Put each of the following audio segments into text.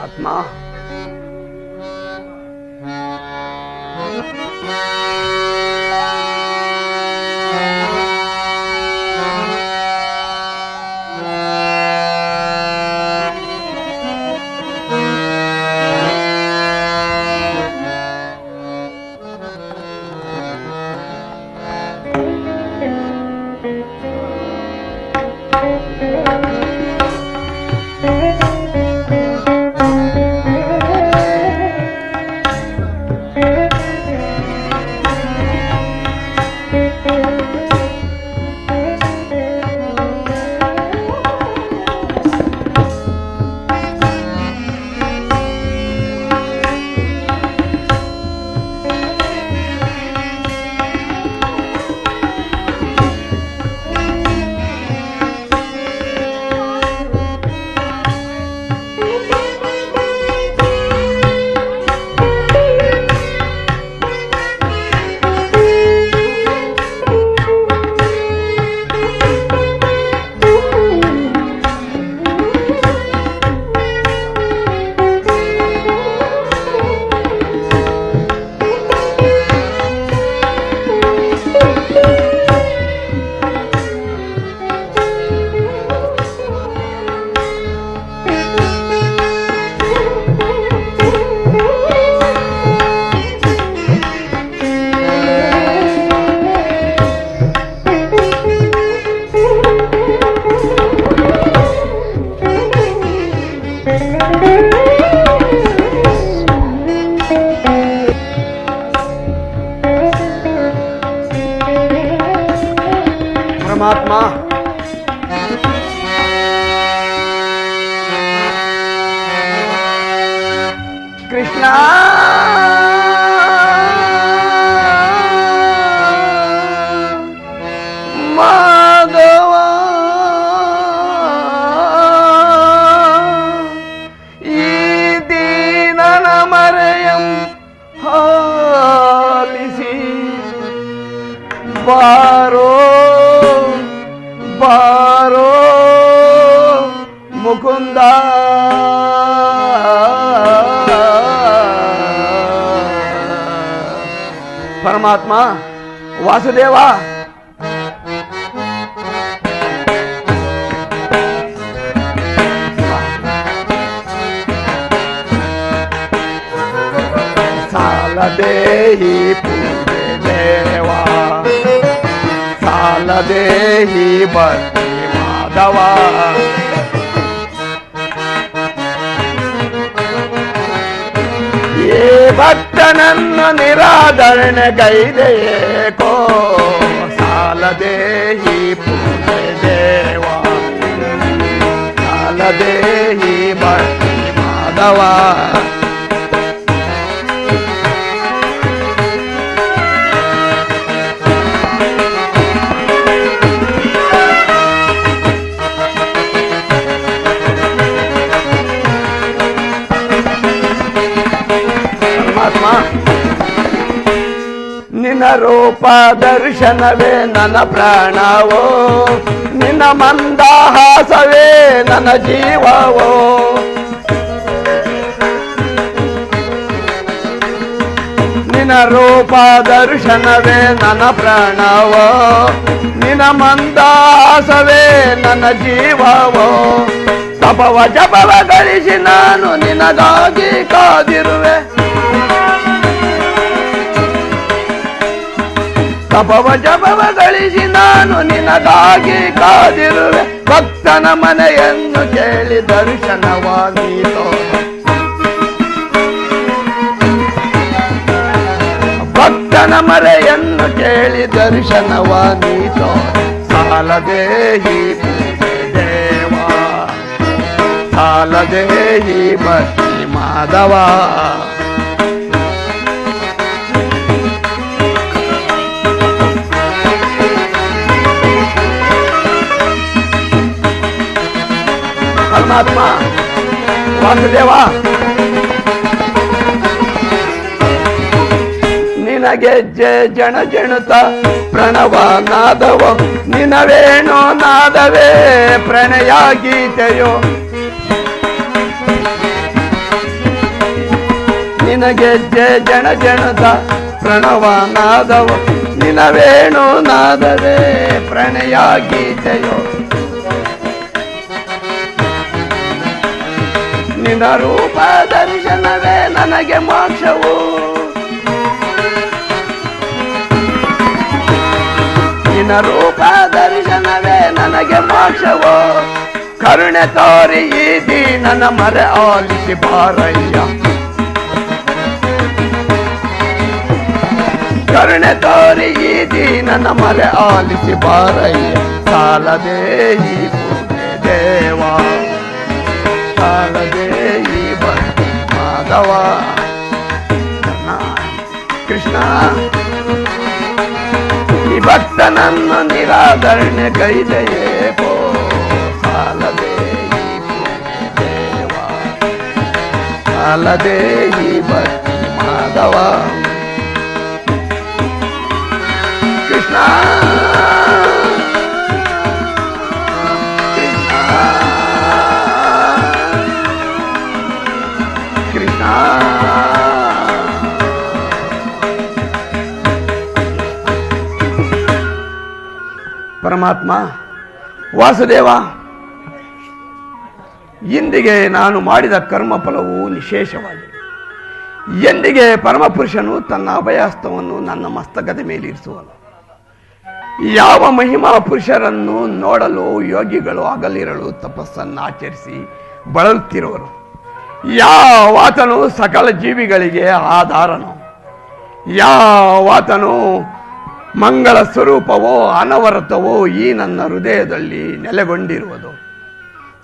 ಪರಮಾತ್ಮ ಪರಮಾತ್ಮ ಕೃಷ್ಣ ಮಾಧವ ಈ ದೀನನ ಮರೆಯಂ ಹಾಲಿಸಿ ಬಾರೋ ಬಾರೋ ಮುಕುಂದ ಪರಮಾತ್ಮ ವಾಸುದೇವ ಸಾಲದೇಹಿ ಪೂಜೆ ದೇವ ಸಾಲದೇಹಿ ಭಕ್ತಿ ಮಾಧವ ಈ ಭಕ್ತನನ್ನು ನಿರಾಧರಣೆ ಗೈದೆಯೇಕೋ ಸಾಲದೇಹಿ ಪೂಜೆ ದೇವ ಸಾಲದೇಹಿ ಭಕ್ತಿ ಮಾಧವ ನಿನ್ನ ರೂಪ ದರ್ಶನವೇ ನನ್ನ ಪ್ರಾಣವೋ ನಿನ್ನ ಮಂದಹಾಸವೇ ನನ್ನ ಜೀವವೋ ನಿನ್ನ ರೂಪ ದರ್ಶನವೇ ನನ್ನ ಪ್ರಾಣವೋ ನಿನ್ನ ಮಂದಹಾಸವೇ ನನ್ನ ಜೀವವೋ ತಪವ ಜಪವ ಗಳಿಸಿ ನಾನು ನಿನಗಾಗಿ ಕಾದಿರುವೆ ತಪವ ಜಪವ ಗಳಿಸಿ ನಾನು ನಿನಗಾಗಿ ಕಾದಿರುವೆ ಭಕ್ತನ ಮನೆಯನ್ನು ಕೇಳಿ ದರ್ಶನವಾದೀತೋ ಭಕ್ತನ ಮರೆಯನ್ನು ಕೇಳಿ ದರ್ಶನವಾದೀತೋ ಸಾಲದೇಹಿ ಪೂಜೆ ದೇವ ಸಾಲದೇಹಿ ಭಕ್ತಿ ಮಾಧವ ಪರಮಾತ್ಮ ವಾಸುದೇವ ನಿನಗೆಜ್ಜೆ ಜಣ ಜಣುತ ಪ್ರಣವ ನಾದವೋ ನಿನವೇಣೋ ನಾದವೇ ಪ್ರಣಯ ಗೀತೆಯೋ ನಿನಗೆಜ್ಜೆ ಜಣ ಜಣದ ಪ್ರಣವ ನಾದವ ನಿನವೇಣು ನಾದವೇ ಪ್ರಣಯ ಗೀತೆಯೋ ನಿನ್ನ ರೂಪ ದರ್ಶನವೇ ನನಗೆ ಮೋಕ್ಷವು ನಿನ್ನ ರೂಪ ದರ್ಶನವೇ ನನಗೆ ಮೋಕ್ಷವು ಕರುಣೆ ತೋರಿ ಈ ದೀನನ ಮರೆ ಆಲಿಸಿ ಬಾರಯ್ಯ ಕರುಣೆ ತೋರಿ ಈ ದೀನನ ಮರೆ ಆಲಿಸಿ ಬಾರಯ್ಯ ಸಾಲದೇ ಈ ಪೂಜೆ ದೇವ ಸಾಲದೇ ಈ ಭಕ್ತಿ ಮಾಧವ ಕೃಷ್ಣ ಈ ಭಕ್ತನನ್ನು ನಿರಾಧರಣೆ ಕೈದೆಯೇ ಪೋ ಸಾಲದೇ ಈ ಪೂಜೆ ದೇವ ಸಾಲದೇ ಈ ಭಕ್ತಿ ಮಾಧವ ಕೃಷ್ಣ ಪರಮಾತ್ಮ ವಾಸುದೇವ ಇಂದಿಗೆ ನಾನು ಮಾಡಿದ ಕರ್ಮಫಲವು ನಿಶೇಷವಾಗಿದೆ. ಎಂದಿಗೆ ಪರಮಪುರುಷನು ತನ್ನ ಅಭಯಹಸ್ತವನ್ನು ನನ್ನ ಮಸ್ತಕದ ಮೇಲೆ ಇರಿಸುವನು. ಯಾವ ಮಹಿಮಾ ಪುರುಷರನ್ನು ನೋಡಲು ಯೋಗಿಗಳು ಹಗಲಿರಲು ತಪಸ್ಸನ್ನು ಆಚರಿಸಿ ಬಳಲುತ್ತಿರುವರು. ಯಾವಾತನು ಸಕಲ ಜೀವಿಗಳಿಗೆ ಆಧಾರನು, ಯಾವಾತನು ಮಂಗಳ ಸ್ವರೂಪವೋ ಅನವರತವೋ ಈ ನನ್ನ ಹೃದಯದಲ್ಲಿ ನೆಲೆಗೊಂಡಿರುವುದು.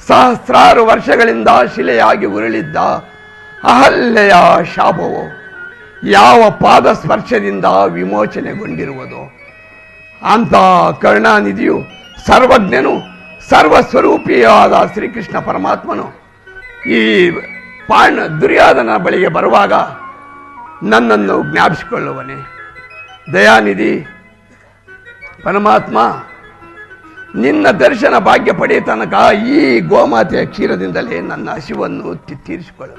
ಸಹಸ್ರಾರು ವರ್ಷಗಳಿಂದ ಶಿಲೆಯಾಗಿ ಉರುಳಿದ್ದ ಅಹಲ್ಯೆಯ ಶಾಪವು ಯಾವ ಪಾದ ಸ್ಪರ್ಶದಿಂದ ವಿಮೋಚನೆಗೊಂಡಿರುವುದು. ಅಂತ ಕರುಣಾನಿಧಿಯು ಸರ್ವಜ್ಞನು ಸರ್ವಸ್ವರೂಪಿಯಾದ ಶ್ರೀಕೃಷ್ಣ ಪರಮಾತ್ಮನು ಈ ದುರ್ಯೋಧನ ಬಳಿಗೆ ಬರುವಾಗ ನನ್ನನ್ನು ಜ್ಞಾಪಿಸಿಕೊಳ್ಳುವನೆ. ದಯಾನಿಧಿ ಪರಮಾತ್ಮ, ನಿನ್ನ ದರ್ಶನ ಭಾಗ್ಯ ಪಡೆಯ ತನಕ ಈ ಗೋಮಾತೆಯ ಕ್ಷೀರದಿಂದಲೇ ನನ್ನ ಹಸಿವನ್ನು ತೀರಿಸಿಕೊಳ್ಳು.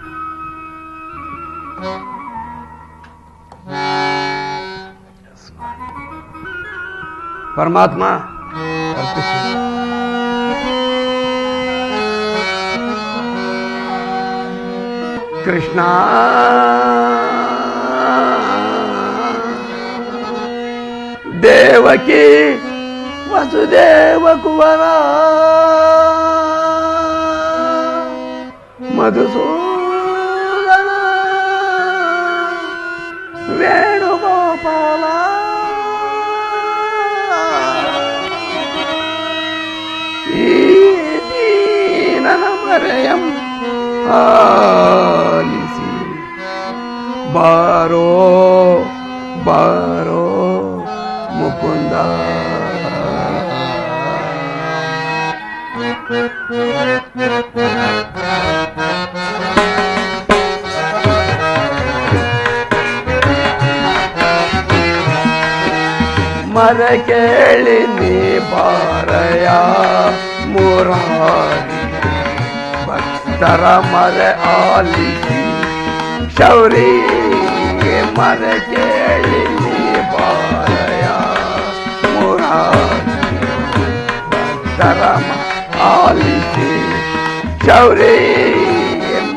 ಪರಮಾತ್ಮ ಕೃಷ್ಣ ದೇವಕಿ ವಸುದೇವ ಕುವರ ಮಧುಸೂದನ ವೇಣುಗೋಪಾಲ ಈ ದೀನನ ಮರೆಯಂ ಆಲಿಸಿ ಬಾರೋ ಬಾರೋ ಮುಕುಂದ. ಮರ ಕೇಳಿ ನೀ ಬಾರಯ ಮುರಾರಿ ಭಕ್ತರ ಮರ ಆಲಿಸಿ ಶೌರಿ ಮರ ಕೇಳಿ ನೀ ಬಾರಯ ಮುರಾರಿ ಭಕ್ತರ ಆಲಿಸಿ ಶೌರಿ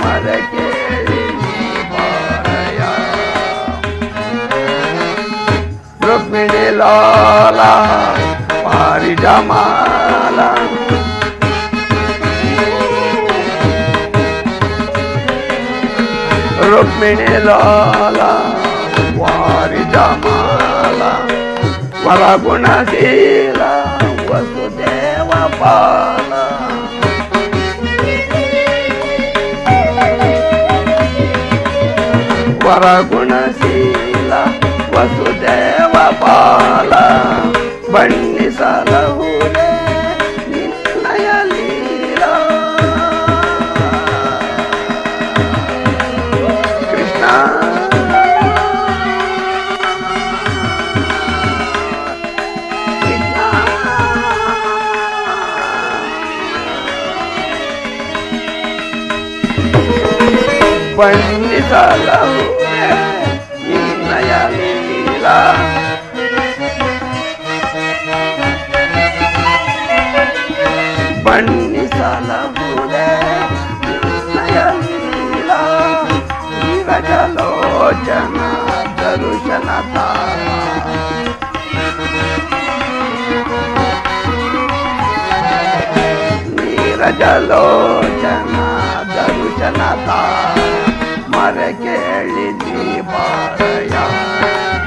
ಮರ ಕೇಳಿ ನೀ ಬಾರಯ ರುಕ್ಮಿಣಿ ಲಾಲ ಪಾರಿ ಜಮಾಲ ರುಕ್ಮಿಣಿ ಲಾಲ ವಾರಿ ಜಮಾಲ ವರಗುಣಶೀಲ ವಸುದೇವ ಪಾಲ ವರಗುಣಶೀಲ ವಸುದೇವ ಪಾಲ ಬಣ್ಣಿಸಲಹುರೇ ನಿನ್ನಯ ಲೀಲಾ. ಕೃಷ್ಣ ಬಣ್ಣಿಸಲಹುದೇ ನಿನ್ನಯ ಲೀಲಾ ಬಣ್ಣಿಸಲಹುದೇ ನಿನ್ನಯ ಲೀಲಾ ನೀರಜಲೋಚನ ದರುಶನ ತಾರ ನೀರಜಲೋಚನ ದರುಶನ ತಾರ ಮರ ಕೇಳಿದಿ ಬಾರಯ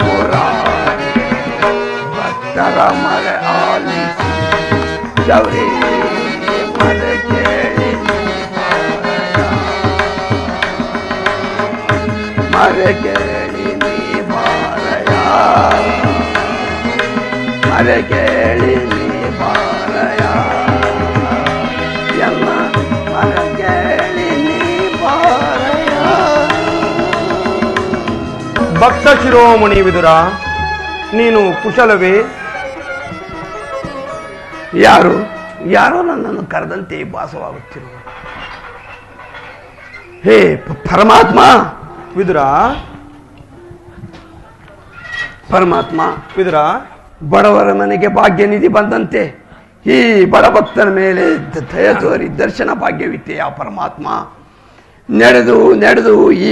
ಮುರಾರಿ ಭಕ್ತರ ಮರ ಆಲಿಸಿ ಗೌರಿ ಮರ ಕೇಳಿದಿ ಬಾರಯ ಮರ ಕೇಳಿದಿ ಬಾರಯ ಮರ ಕೇಳಿದಿ ಬಾರಯ ಎಲ್ಲ ಮರ ಕೇಳಿದಿ ಬಾರಯ. ಭಕ್ತ ಶಿರೋಮಣಿ ವಿದುರ, ನೀನು ಕುಶಲವೇ? ಯಾರು ಯಾರೋ ನನ್ನನ್ನು ಕರೆದಂತೆ ಭಾಸವಾಗುತ್ತಿರುವ ಹೇ ಪರಮಾತ್ಮ. ವಿದುರ ಪರಮಾತ್ಮ ವಿದುರ, ಬಡವರ ಮನೆಗೆ ಭಾಗ್ಯ ನಿಧಿ ಬಂದಂತೆ ಈ ಬಡಭಕ್ತನ ಮೇಲೆ ದಯ ತೋರಿ ದರ್ಶನ ಭಾಗ್ಯವಿತ್ತೆಯಾ ಪರಮಾತ್ಮ. ನಡೆದು ನಡೆದು ಈ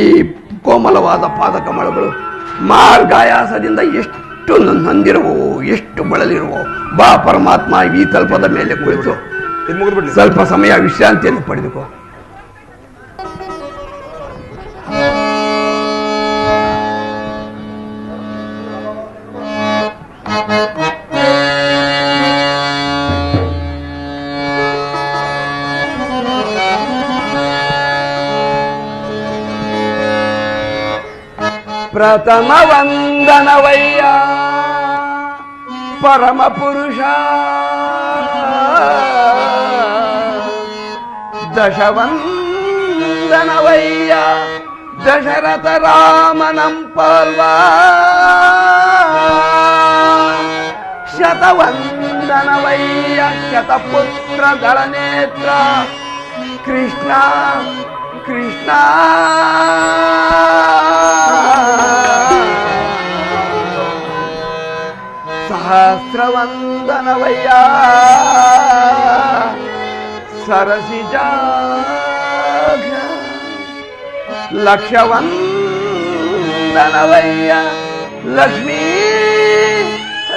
ಕೋಮಲವಾದ ಪಾದಕಮಲಗಳು ಮಾರ್ಗಾಯಾಸದಿಂದ ಎಷ್ಟು ನೊಂದಿರುವೋ, ಎಷ್ಟು ಬಳಲಿರುವೋ. ಬಾ ಪರಮಾತ್ಮ, ಈ ತಲ್ಪದ ಮೇಲೆ ಕುಳಿತು ಸ್ವಲ್ಪ ಸಮಯ ವಿಶ್ರಾಂತಿಯನ್ನು ಪಡೆದುಕೋ. ಪ್ರಥಮ ವಂದನವಯ್ಯ ಪರಮ ಪುರುಷ, ದಶವಂದನವಯ್ಯ ದಶರಥ ರಾಮನಂಪಲ್ವ, ಶತವಂದನವಯ್ಯ ಶತಪುತ್ರ ದಳನೇತ್ರ ಕೃಷ್ಣ ಕೃಷ್ಣ. ಸಹಸ್ರವಂದನವಯ್ಯ ಸರಸಿಜಾಘ, ಲಕ್ಷವಂದನವಯ್ಯ ಲಕ್ಷ್ಮೀ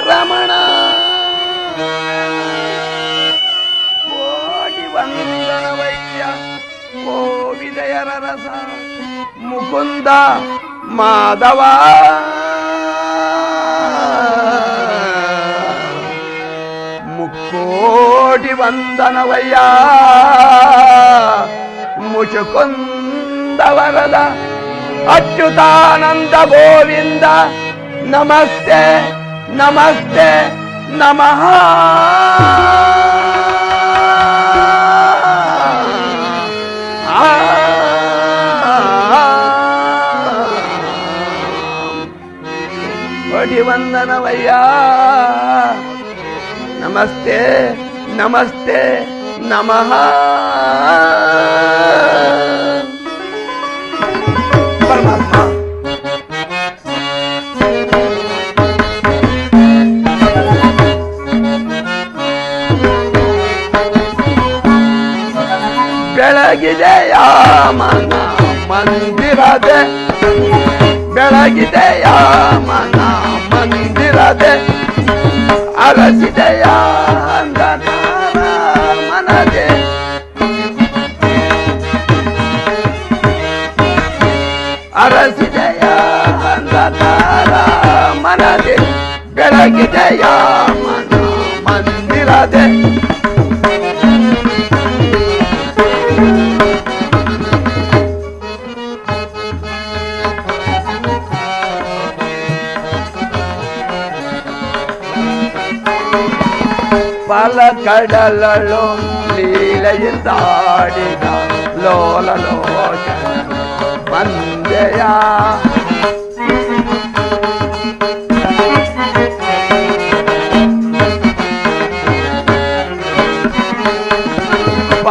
ರಮಣ, ಕೋಟಿ ವಂದನವಯ್ಯ ಕೋವಿದಯರ ರಸ ಮುಕುಂದ ಮಾಧವ, ಮುಕ್ಕೋಟಿ ವಂದನವಯ್ಯ ಮುಚುಕುಂದ ವರದ ಅಚ್ಯುತಾನಂದ ಗೋವಿಂದ. ನಮಸ್ತೆ ನಮಸ್ತೆ ನಮಃ. ಕೋಟಿ ವಂದನವಯ್ಯ ನಮಸ್ತೆ ನಮಸ್ತೆ ನಮಃ. ಪರಮಾತ್ಮ ಬೆಳಗಿದೆಯ ಮನ ಮಂದಿರದೆ, ಬೆಳಗಿದೆಯ ಮನ ಮಂದಿರದೆ, ಅರಸಿದೆಯ ಅಂಧಕಾರ ಮನದೆ, ಅರಸಿದೆಯ ಅಂಧಕಾರ ಮನದೆ, ಬೆಳಗಿದೆಯ ಮನ ಮಂದಿರದೆ. ಪಲ ಕಡಲಳು ಲೀಲೆಯಿಂದಾಡಿದ ಲೋಲಲೋಚನ ವಂದೆಯ,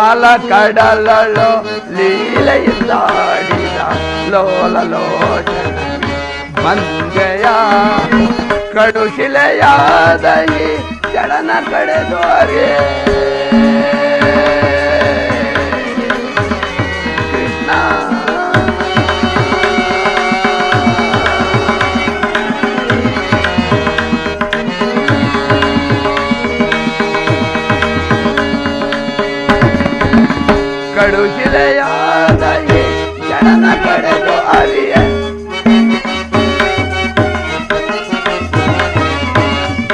ಪಾಲ ಕಡಲೋ ಲೀಲೆಯಿಂದಾಡಿದ ಲೋಲ ಲೋಚನ ಮಂಗೆಯ ಕಡುಶಿಲೆಯಾದ ಈ ಜಡನ ಕಡೆದೋರೆ ಕೃಷ್ಣ ಕಡುಶಿಲೆಯಾದ ಈ ಜಡನ ಕಡೆದು ಅರಿಯ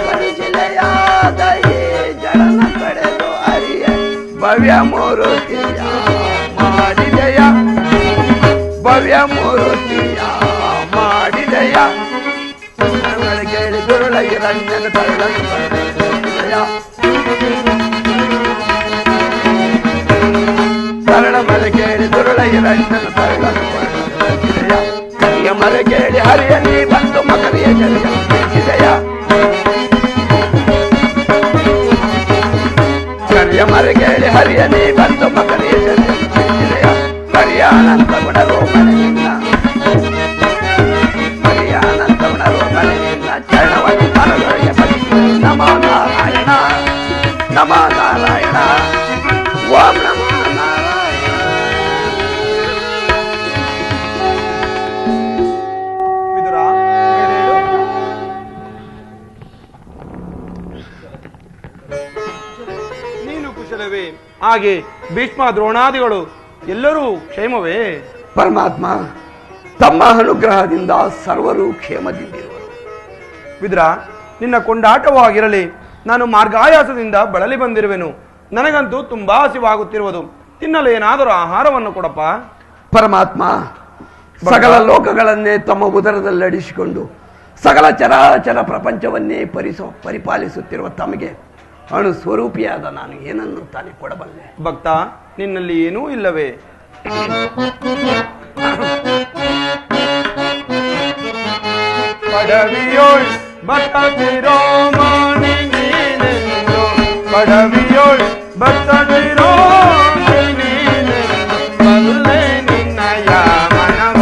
ಕಡುಶಿಲೆಯಾದ ಈ ಜಡನ ಕಡೆದು ಅರಿಯ ಭವ್ಯ ಮೂರುತಿಯ ಮಾಡಿದೆಯ ಭವ್ಯ ಮೂರುತಿಯ ಮಾಡಿದೆಯ ಕೇಳಿ ದುರುಳಗಿ ರಂಜನ ತರಳನ್ನು ಪಡೆದೆಯ ಸರಳ ಮಲೆ ಕೇಳಿ ದುರುಳಗಿ ರಂಜನ ತರಳನ್ನು ಪಡೆದೆಯ ಕರಿಯ ಮಲೆ ಕೇಳಿ ಹರಿಯಲ್ಲಿ ಬಂದು ಮಕರಿಯ ಜರಿಯ ಕರಿಯ ಮಲೆ ಕೇಳಿ ಹರಿಯಲ್ಲಿ ಬಂದು ಮಕರಿಯ ಜರಿಯ ಕರಿಯಾನಂತ ಗುಣರೋಪಣೆಯಿಂದ ಕರಿಯಾನಂತ ಗುಣರೋಪಣೆಯಿಂದ ಚರಣವನ್ನು ಮನದೊಳಗೆ ಪಡಿಸಿ ನಮೋ ನಾರಾಯಣ ನಮೋ ನಾರಾಯಣ ಓಂ ನಮೋ ನಾರಾಯಣ. ವಿದುರ ಮೇಲೇಳು. ನೀನು ಕುಶಲವೇ? ಹಾಗೆ ಭೀಷ್ಮ ದ್ರೋಣಾದಿಗಳು ಎಲ್ಲರೂ ಕ್ಷೇಮವೇ? ಪರಮಾತ್ಮ ತಮ್ಮ ಅನುಗ್ರಹದಿಂದ ಸರ್ವರು ಕ್ಷೇಮದಿಂದಿರುವರು. ವಿದುರ, ನಿನ್ನ ಕೊಂಡಾಟವಾಗಿರಲಿ. ನಾನು ಮಾರ್ಗಾಯಾಸದಿಂದ ಬಳಲಿ ಬಂದಿರುವೆನು. ನನಗಂತೂ ತುಂಬಾ ಹಸಿವಾಗುತ್ತಿರುವುದು. ತಿನ್ನಲು ಏನಾದರೂ ಆಹಾರವನ್ನು ಕೊಡಪ್ಪ. ಪರಮಾತ್ಮ ಸಕಲ ಲೋಕಗಳನ್ನೇ ತಮ್ಮ ಉದರದಲ್ಲಿ ಅಡಿಸಿಕೊಂಡು ಸಕಲ ಚರಾಚರ ಪ್ರಪಂಚವನ್ನೇ ಪರಿಪಾಲಿಸುತ್ತಿರುವ ತಮಗೆ ಅಣು ಸ್ವರೂಪಿಯಾದ ನಾನು ಏನನ್ನು ತಾನೇ ಕೊಡಬಲ್ಲೆ? ಭಕ್ತ, ನಿನ್ನಲ್ಲಿ ಏನೂ ಇಲ್ಲವೇ? ಪಡವಿಯೋಳ್ ಭಕ್ತ ಶಿರೋಮಣಿ ನೀನೆಂದು, ಪಡವಿಯೋಳ್ ಭಕ್ತ ಶಿರೋಮಣಿ ನೀನೆಂದು, ಬಲ್ಲೆ ನಿನ್ನಯ ಮನವ,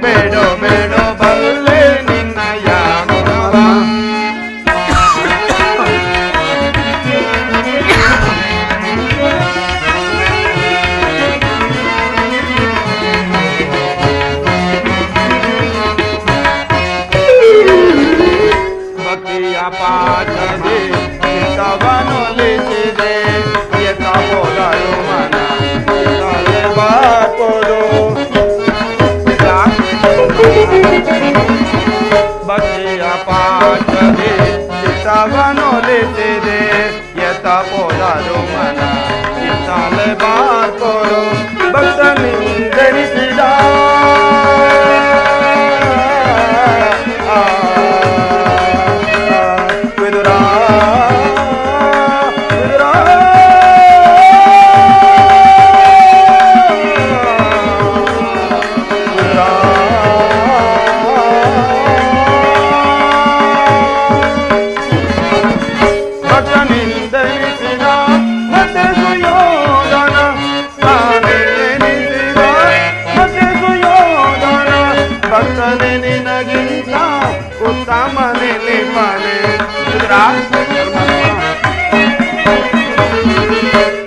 ಬೇಡೋ ಬೇಡೋ ಬಲ್ಲೆ ನಿನ್ನಯ ಮನವ. ಭಕ್ತಿಯ ಪಾಠದೆ ಚಿತ್ತವನೊಲಿಸಿದೆ, ಎತ್ತ ಹೋದರು ಮನ ತಲೆ ಬಾಕೋದು. ಭಕ್ತಿಯ ಪಾಠದೆ ಚಿತ್ತವನೊಲಿಸಿದೆ, ಎತ್ತ ಹೋದರು ಮನ ತಲೆ ಬಾಕೋದು. ಭಕ್ತನಿಂದೆನಿಸಿದ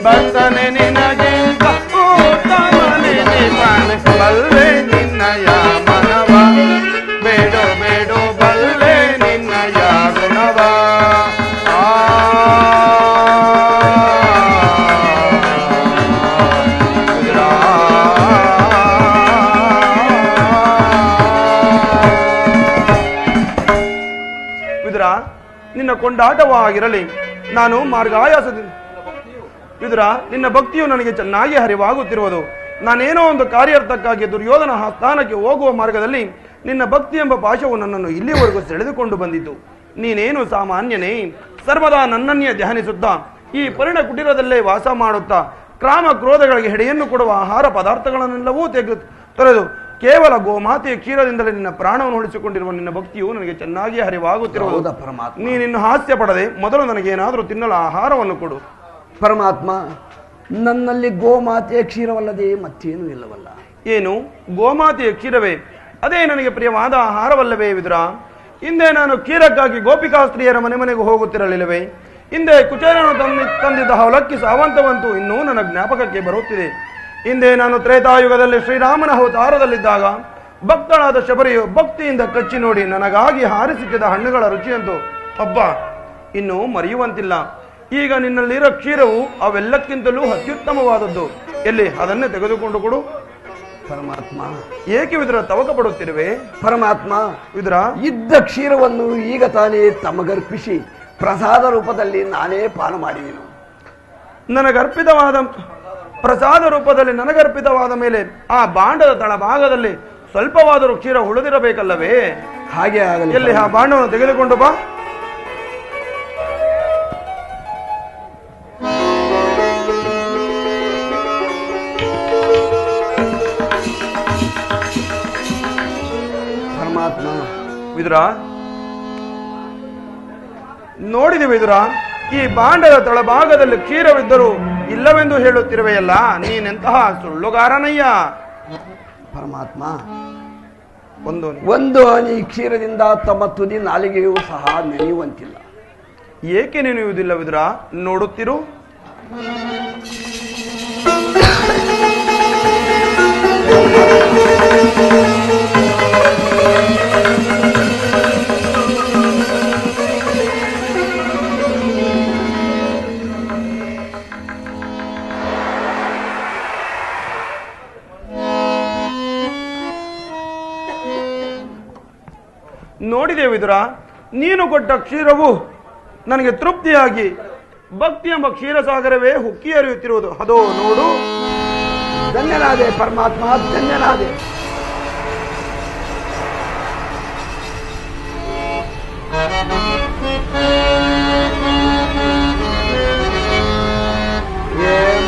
ಭಕ್ತನೆ ನಿನಗಿಂತ ಉತ್ತಮನೆ ನಿಪಾನೆ, ಬಲ್ಲೆ ನಿನ್ನಯ ಮನವ, ಬೇಡೋ ಬೇಡೋ ಬಲ್ಲೆ ನಿನ್ನಯ ಗುಣವ. ವಿದುರ, ನಿನ್ನ ಕೊಂಡಾಟವಾಗಿರಲಿ. ನಾನು ಮಾರ್ಗಾಯಾಸದಿಂದ ವಿದುರ, ನಿನ್ನ ಭಕ್ತಿಯು ನನಗೆ ಚೆನ್ನಾಗಿ ಹರಿವಾಗುತ್ತಿರುವುದು. ನಾನೇನೋ ಒಂದು ಕಾರ್ಯಾರ್ಥಕ್ಕಾಗಿ ದುರ್ಯೋಧನ ಸ್ಥಾನಕ್ಕೆ ಹೋಗುವ ಮಾರ್ಗದಲ್ಲಿ ನಿನ್ನ ಭಕ್ತಿ ಎಂಬ ಪಾಶವು ನನ್ನನ್ನು ಇಲ್ಲಿವರೆಗೂ ಸೆಳೆದುಕೊಂಡು ಬಂದಿತು. ನೀನೇನು ಸಾಮಾನ್ಯನೇ? ಸರ್ವದಾ ನನ್ನನ್ನೇ ಧ್ಯಾನಿಸುತ್ತಾ ಈ ಪರಿಣ ಕುಟೀರದಲ್ಲೇ ವಾಸ ಮಾಡುತ್ತಾ ಕ್ರಾಮ ಕ್ರೋಧಗಳಿಗೆ ಹೆಡೆಯನ್ನು ಕೊಡುವ ಆಹಾರ ಪದಾರ್ಥಗಳನ್ನೆಲ್ಲವೂ ತೊರೆದು ಕೇವಲ ಗೋಮಾತೆಯ ಕ್ಷೀರದಿಂದಲೇ ನಿನ್ನ ಪ್ರಾಣವನ್ನು ಉಳಿಸಿಕೊಂಡಿರುವ ನಿನ್ನ ಭಕ್ತಿಯು ನನಗೆ ಚೆನ್ನಾಗಿ ಹರಿವಾಗುತ್ತಿರುವುದು. ನೀನಿನ್ನು ಹಾಸ್ಯ ಪಡದೆ ಮೊದಲು ನನಗೇನಾದರೂ ತಿನ್ನಲು ಆಹಾರವನ್ನು ಕೊಡು. ಪರಮಾತ್ಮ, ನನ್ನಲ್ಲಿ ಗೋಮಾತೆಯ ಕ್ಷೀರವಲ್ಲದೆ ಮತ್ತೇನೂ ಇಲ್ಲವಲ್ಲ. ಏನು ಗೋಮಾತೆಯ ಕ್ಷೀರವೇ? ಅದೇ ನನಗೆ ಪ್ರಿಯವಾದ ಆಹಾರವಲ್ಲವೇ ವಿದುರ? ಹಿಂದೆ ನಾನು ಕ್ಷೀರಕ್ಕಾಗಿ ಗೋಪಿಕಾಸ್ತ್ರೀಯರ ಮನೆಗೆ ಹೋಗುತ್ತಿರಲಿಲ್ಲವೇ? ಹಿಂದೆ ಕುಚೇಲನು ತಂದಿದ್ದ ಅವಲಕ್ಕಿ ಸಾವಂತವಂತೂ ಇನ್ನೂ ನನ್ನ ಜ್ಞಾಪಕಕ್ಕೆ ಬರುತ್ತಿದೆ. ಹಿಂದೆ ನಾನು ತ್ರೇತಾಯುಗದಲ್ಲಿ ಶ್ರೀರಾಮನ ಅವತಾರದಲ್ಲಿದ್ದಾಗ ಭಕ್ತಳಾದ ಶಬರಿಯು ಭಕ್ತಿಯಿಂದ ಕಚ್ಚಿ ನೋಡಿ ನನಗಾಗಿ ಹಾರಿಸಿಟ್ಟಿದ್ದ ಹಣ್ಣುಗಳ ರುಚಿಯಂತೂ ಹಬ್ಬ ಇನ್ನೂ ಮರೆಯುವಂತಿಲ್ಲ. ಈಗ ನಿನ್ನಲ್ಲಿರೋ ಕ್ಷೀರವು ಅವೆಲ್ಲಕ್ಕಿಂತಲೂ ಅತ್ಯುತ್ತಮವಾದದ್ದು. ಎಲ್ಲಿ ಅದನ್ನೇ ತೆಗೆದುಕೊಂಡು ಕೊಡು. ಪರಮಾತ್ಮ, ಏಕೆ ವಿದುರ ತವಕ ಪಡುತ್ತಿರುವೆ? ಪರಮಾತ್ಮ, ವಿದುರ, ಇದ್ದ ಕ್ಷೀರವನ್ನು ಈಗ ತಾನೇ ತಮಗರ್ಪಿಸಿ ಪ್ರಸಾದ ರೂಪದಲ್ಲಿ ನಾನೇ ಪಾನ ಮಾಡಿದೆನು. ನನಗರ್ಪಿತವಾದ ಪ್ರಸಾದ ರೂಪದಲ್ಲಿ ನನಗರ್ಪಿತವಾದ ಮೇಲೆ ಆ ಬಾಂಡದ ತಳಭಾಗದಲ್ಲಿ ಸ್ವಲ್ಪವಾದರೂ ಕ್ಷೀರ ಉಳಿದಿರಬೇಕಲ್ಲವೇ? ಹಾಗೆ ಆಗಲಿ. ಎಲ್ಲಿ ಆ ಬಾಂಡವನ್ನು ತೆಗೆದುಕೊಂಡು ಬಾ. ಪರಮಾತ್ಮ, ವಿದುರ, ನೋಡಿದೆ ವಿದುರ, ಈ ಬಾಂಡದ ತಳಭಾಗದಲ್ಲಿ ಕ್ಷೀರವಿದ್ದರೂ ಇಲ್ಲವೆಂದು ಹೇಳುತ್ತಿರುವೆಯಲ್ಲ, ನೀನೆಂತಹ ಸುಳ್ಳುಗಾರನಯ್ಯ. ಪರಮಾತ್ಮ, ಒಂದು ಹನಿ ಕ್ಷೀರದಿಂದ ತಮ್ಮ ತುದಿ ನಾಲಿಗೆಯೂ ಸಹ ನೆನೆಯುವಂತಿಲ್ಲ. ಏಕೆ ನೆನೆಯುವುದಿಲ್ಲ ವಿದುರ? ನೋಡುತ್ತಿರು. ನೋಡಿದೆ ವಿದುರ, ನೀನು ಕೊಟ್ಟ ಕ್ಷೀರವು ನನಗೆ ತೃಪ್ತಿಯಾಗಿ ಭಕ್ತಿ ಎಂಬ ಕ್ಷೀರಸಾಗರವೇ ಹುಕ್ಕಿ ಹರಿಯುತ್ತಿರುವುದು. ಅದೋ ನೋಡು. ಧನ್ಯನಾದೆ ಪರಮಾತ್ಮ, ಧನ್ಯನಾದೆ.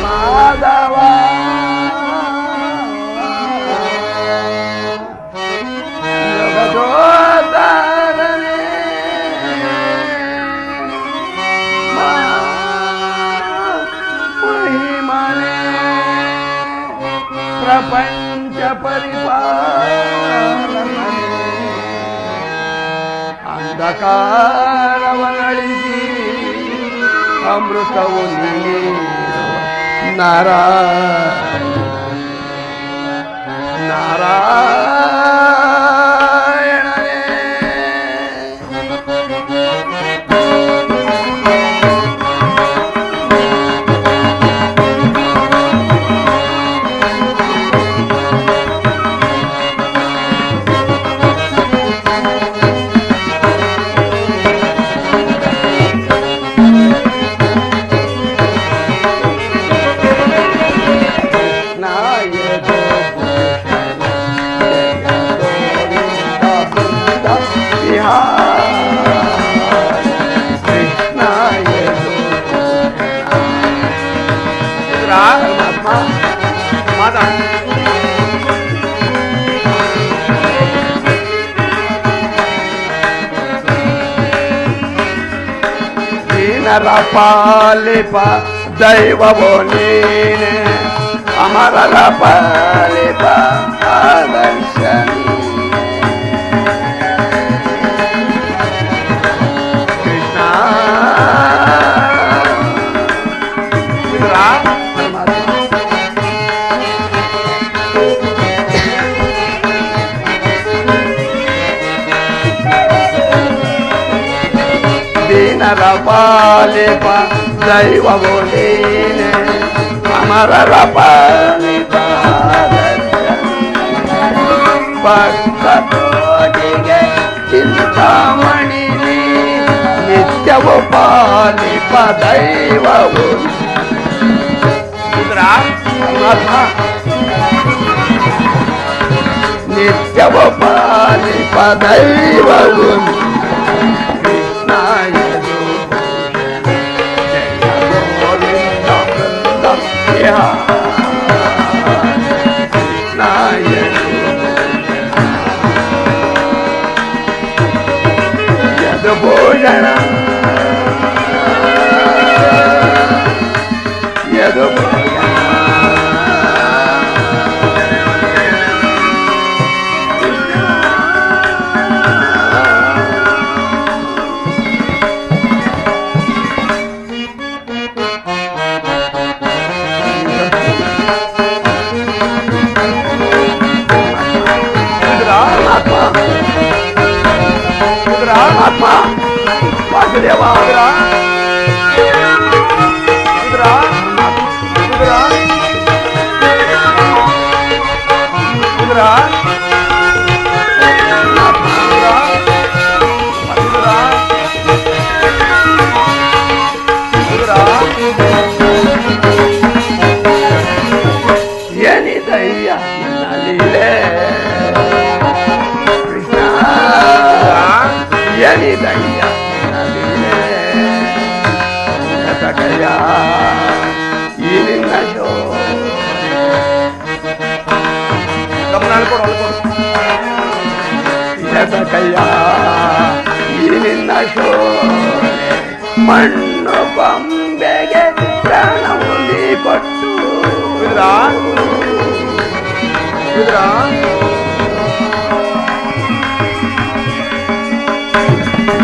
ಮಾಧವ ಪ್ರಪಂಚ ಪರಿಪಾಲನೆ ಅಂಧಕಾರವನಳಿಸಿ ಅಮೃತವು ನಾರಾಯಣ ನಾರಾಯಣನೇ. ದೀನರ ಪಾಲಿಪ ದೈವವೋ ನೀನೆ, ಅಮರರ ಪಾಲಿಪ ಆದರ್ಶ ಕೃಷ್ಣ. ದೀನರ ಪಾಲಿಪ ದೈವವೋ ನೀನೆ, ಅಮರರ ಪಾಲಿಪ ಭಕ್ತರಿಗೆ ಚಿಂತಾಮಣಿ ನಿತ್ಯವೋ ಪಾಲಿಪ ದೈವವು. ನಿತ್ಯವೋ ಪಾಲಿಪ ದೈವವು ಕೃಷ್ಣಾಯ ಯದುಭೂಷಣ ಯದುಭೂಷಣ ಪರಮಾತ್ಮ ವಾಸುದೇವ ಏನಿದಯ್ಯ ಲೀಲೆ ಕೃಷ್ಣ ಏನಿದಯ್ಯ ಲೀಲೆ ಕಯ ಈ ನಿನ್ನ ಶೋ ಕಯ್ಯ ಈ ನಿನ್ನ ಶೋರೆ ಮಣ್ಣು ಬೊಂಬೆಗೆ ಪ್ರಾಣವು ನೀ ಕೊಟ್ಟು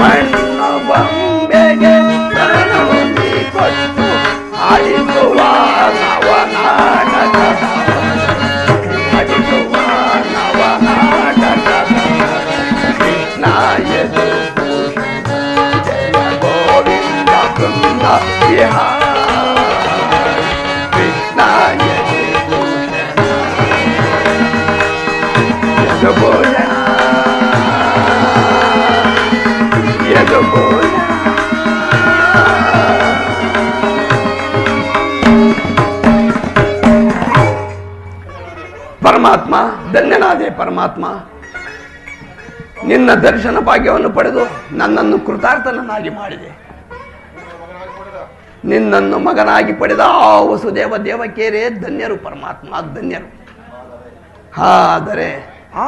ಮಣ್ಣು ಬೊಂಬೆಗೆ ಪ್ರಾಣವು ನೀ ಕೊಟ್ಟು ಆಡಿಸುವ ನವನಾಟಕದ ಆಡಿಸುವ ನವನಾಟಕದ ಕೃಷ್ಣ ಯದು ಜಯ ಗೋವಿಂದ ಬೃಂದ ವಿಹಾರ ಕೃಷ್ಣ ಯದು ಭೂಷಣ ಯದು ಭೂಷಣ ಪರಮಾತ್ಮ ಧನ್ಯನಾದೆ ಪರಮಾತ್ಮ. ನಿನ್ನ ದರ್ಶನ ಭಾಗ್ಯವನ್ನು ಪಡೆದು ನನ್ನನ್ನು ಕೃತಾರ್ಥನನ್ನಾಗಿ ಮಾಡಿದೆ. ನಿನ್ನನ್ನು ಮಗನಾಗಿ ಪಡೆದ ಆ ವಸುದೇವ ದೇವಕಿಯರೇ ಧನ್ಯರು ಪರಮಾತ್ಮ, ಧನ್ಯರು.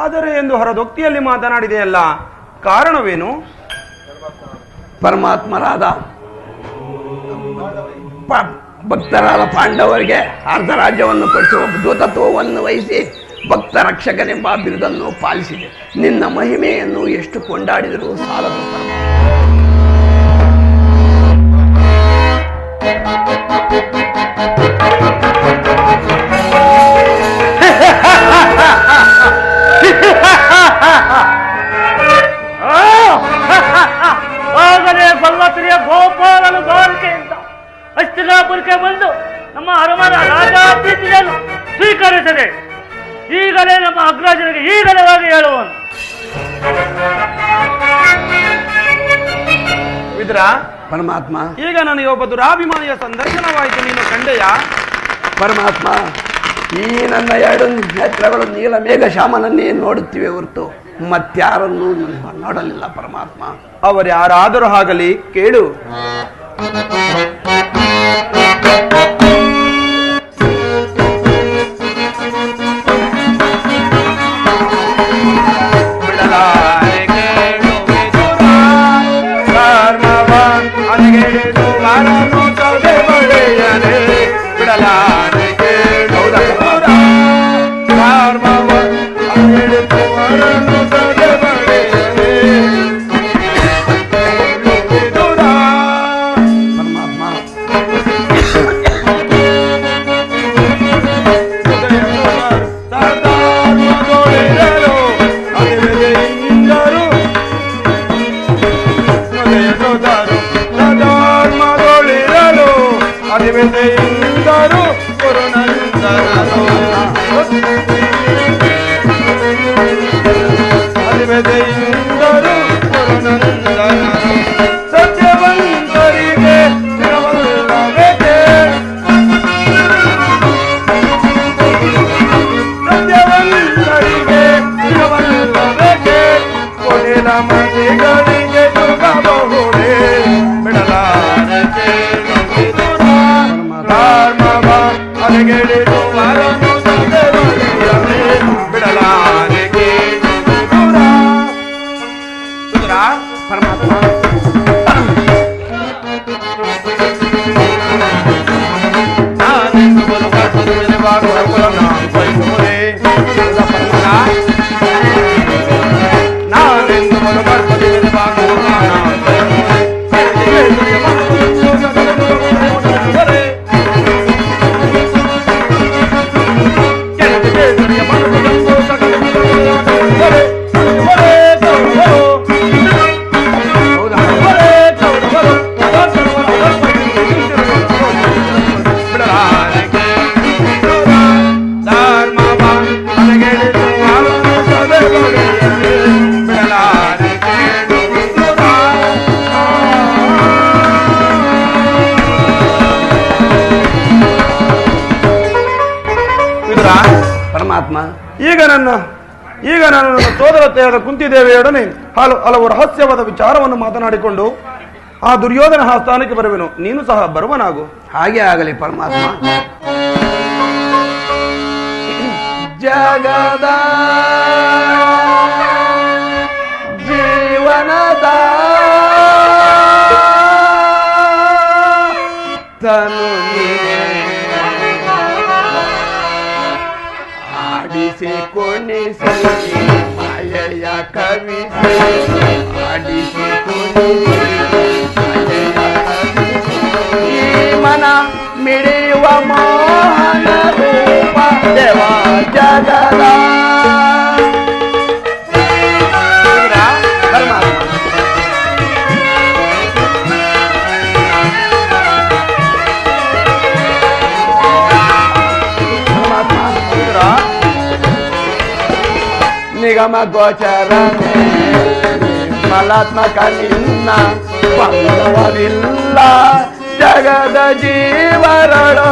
ಆದರೆ ಎಂದು ಹೊರದೊಕ್ತಿಯಲ್ಲಿ ಮಾತನಾಡಿದೆಯಲ್ಲ, ಕಾರಣವೇನು? ಪರಮಾತ್ಮರಾದ ಭಕ್ತರಾದ ಪಾಂಡವರಿಗೆ ಅರ್ಧ ರಾಜ್ಯವನ್ನು ಕೊಡಿಸುವ ದೂತತ್ವವನ್ನು ವಹಿಸಿ ಭಕ್ತ ರಕ್ಷಕನೆಂಬ ಬಿರುದನ್ನು ಪಾಲಿಸಿದೆ. ನಿನ್ನ ಮಹಿಮೆಯನ್ನು ಎಷ್ಟು ಕೊಂಡಾಡಿದರೂ ಸಾಲದು ಆಗಲೇ ಬಲ್ಲತ್ರಿಯ ಗೋಪಾಲನು ಗೋರಿಕೆಯಿಂದ ಹಸ್ತಿನಾಪುರಕ್ಕೆ ಬಂದು ನಮ್ಮ ಅರಮನ ರಾಜಾತಿಥಿಯನ್ನು ಸ್ವೀಕರಿಸದೆ ಈಗಲೇ ನಮ್ಮ ಅಗ್ರಜನಿಗೆ ಈಗಲೇ ಹೋಗಿ ಹೇಳುವನು. ವಿದುರ ಪರಮಾತ್ಮ, ಈಗ ನನಗೆ ಒಬ್ಬ ದುರಾಭಿಮಾನಿಯ ಸಂದರ್ಶನವಾಯಿತು, ನೀನು ಕಂಡೆಯ? ಪರಮಾತ್ಮ, ಈ ನನ್ನ ಎರಡು ನೇತ್ರಗಳು ನೀಲ ಮೇಘ ಶ್ಯಾಮನನ್ನೇ ನೋಡುತ್ತಿವೆ ಹೊರತು ಮತ್ಯಾರನ್ನೂ ನೋಡಲಿಲ್ಲ ಪರಮಾತ್ಮ. ಅವರ್ಯಾರಾದರೂ ಆಗಲಿ ಕೇಳು. ಪರಮಾತ್ಮ, ಈಗ ನಾನು ನನ್ನ ಸೋದರತೆಯಾದ ಕುಂತಿದೇವಿಯೊಡನೆ ಹಲವು ರಹಸ್ಯವಾದ ವಿಚಾರವನ್ನು ಮಾತನಾಡಿಕೊಂಡು ಆ ದುರ್ಯೋಧನ ಸ್ಥಾನಕ್ಕೆ ಬರುವೆನು. ನೀನು ಸಹ ಬರುವನಾಗು. ಹಾಗೆ ಆಗಲಿ ಪರಮಾತ್ಮ. ಜಗದ ಜೀವನದ ತನು ಆಡಿಸಿ ಕೊನಿಸಿ ಮಾಯೆಯ ಕವಿಸಿ ಆಡಿಸಿ ಕೊನಿಸಿ ಮಾಯೆಯ ಕವಿಸಿ ಈ ಮನ ಮಿಡಿಯುವ ಮೋಹನ ರೂಪ ದೇವ ಜಗದ ನಿಗಮ ಗೋಚರನೆ ಮಲಾತ್ಮಕ ನಿನ್ನ ಬಂಧವರಿಲ್ಲ ಜಗದ ಜೀವರಳು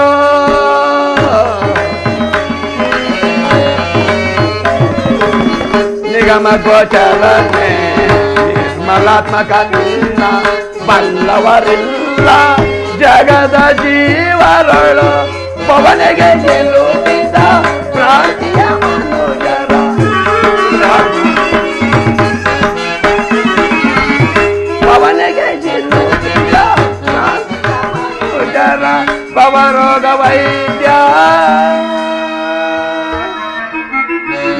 ನಿಗಮ ಗೋಚರನೆ ಮಲಾತ್ಮಕ ನಿನ್ನ ಬಲ್ಲವರಿಲ್ಲ ಜಗದ ಜೀವರಳು ಪವನಿಗೆ ನಿಲ್ಲುತ್ತಿದ್ದ ಪ್ರಾಂತಿಯ ಮನುಜರ ಪವನಿಗೆ ಜಿಲ್ಲುತ್ತಿದ್ದ ಮನುಜರ ಪವರೋಗ ವೈದ್ಯ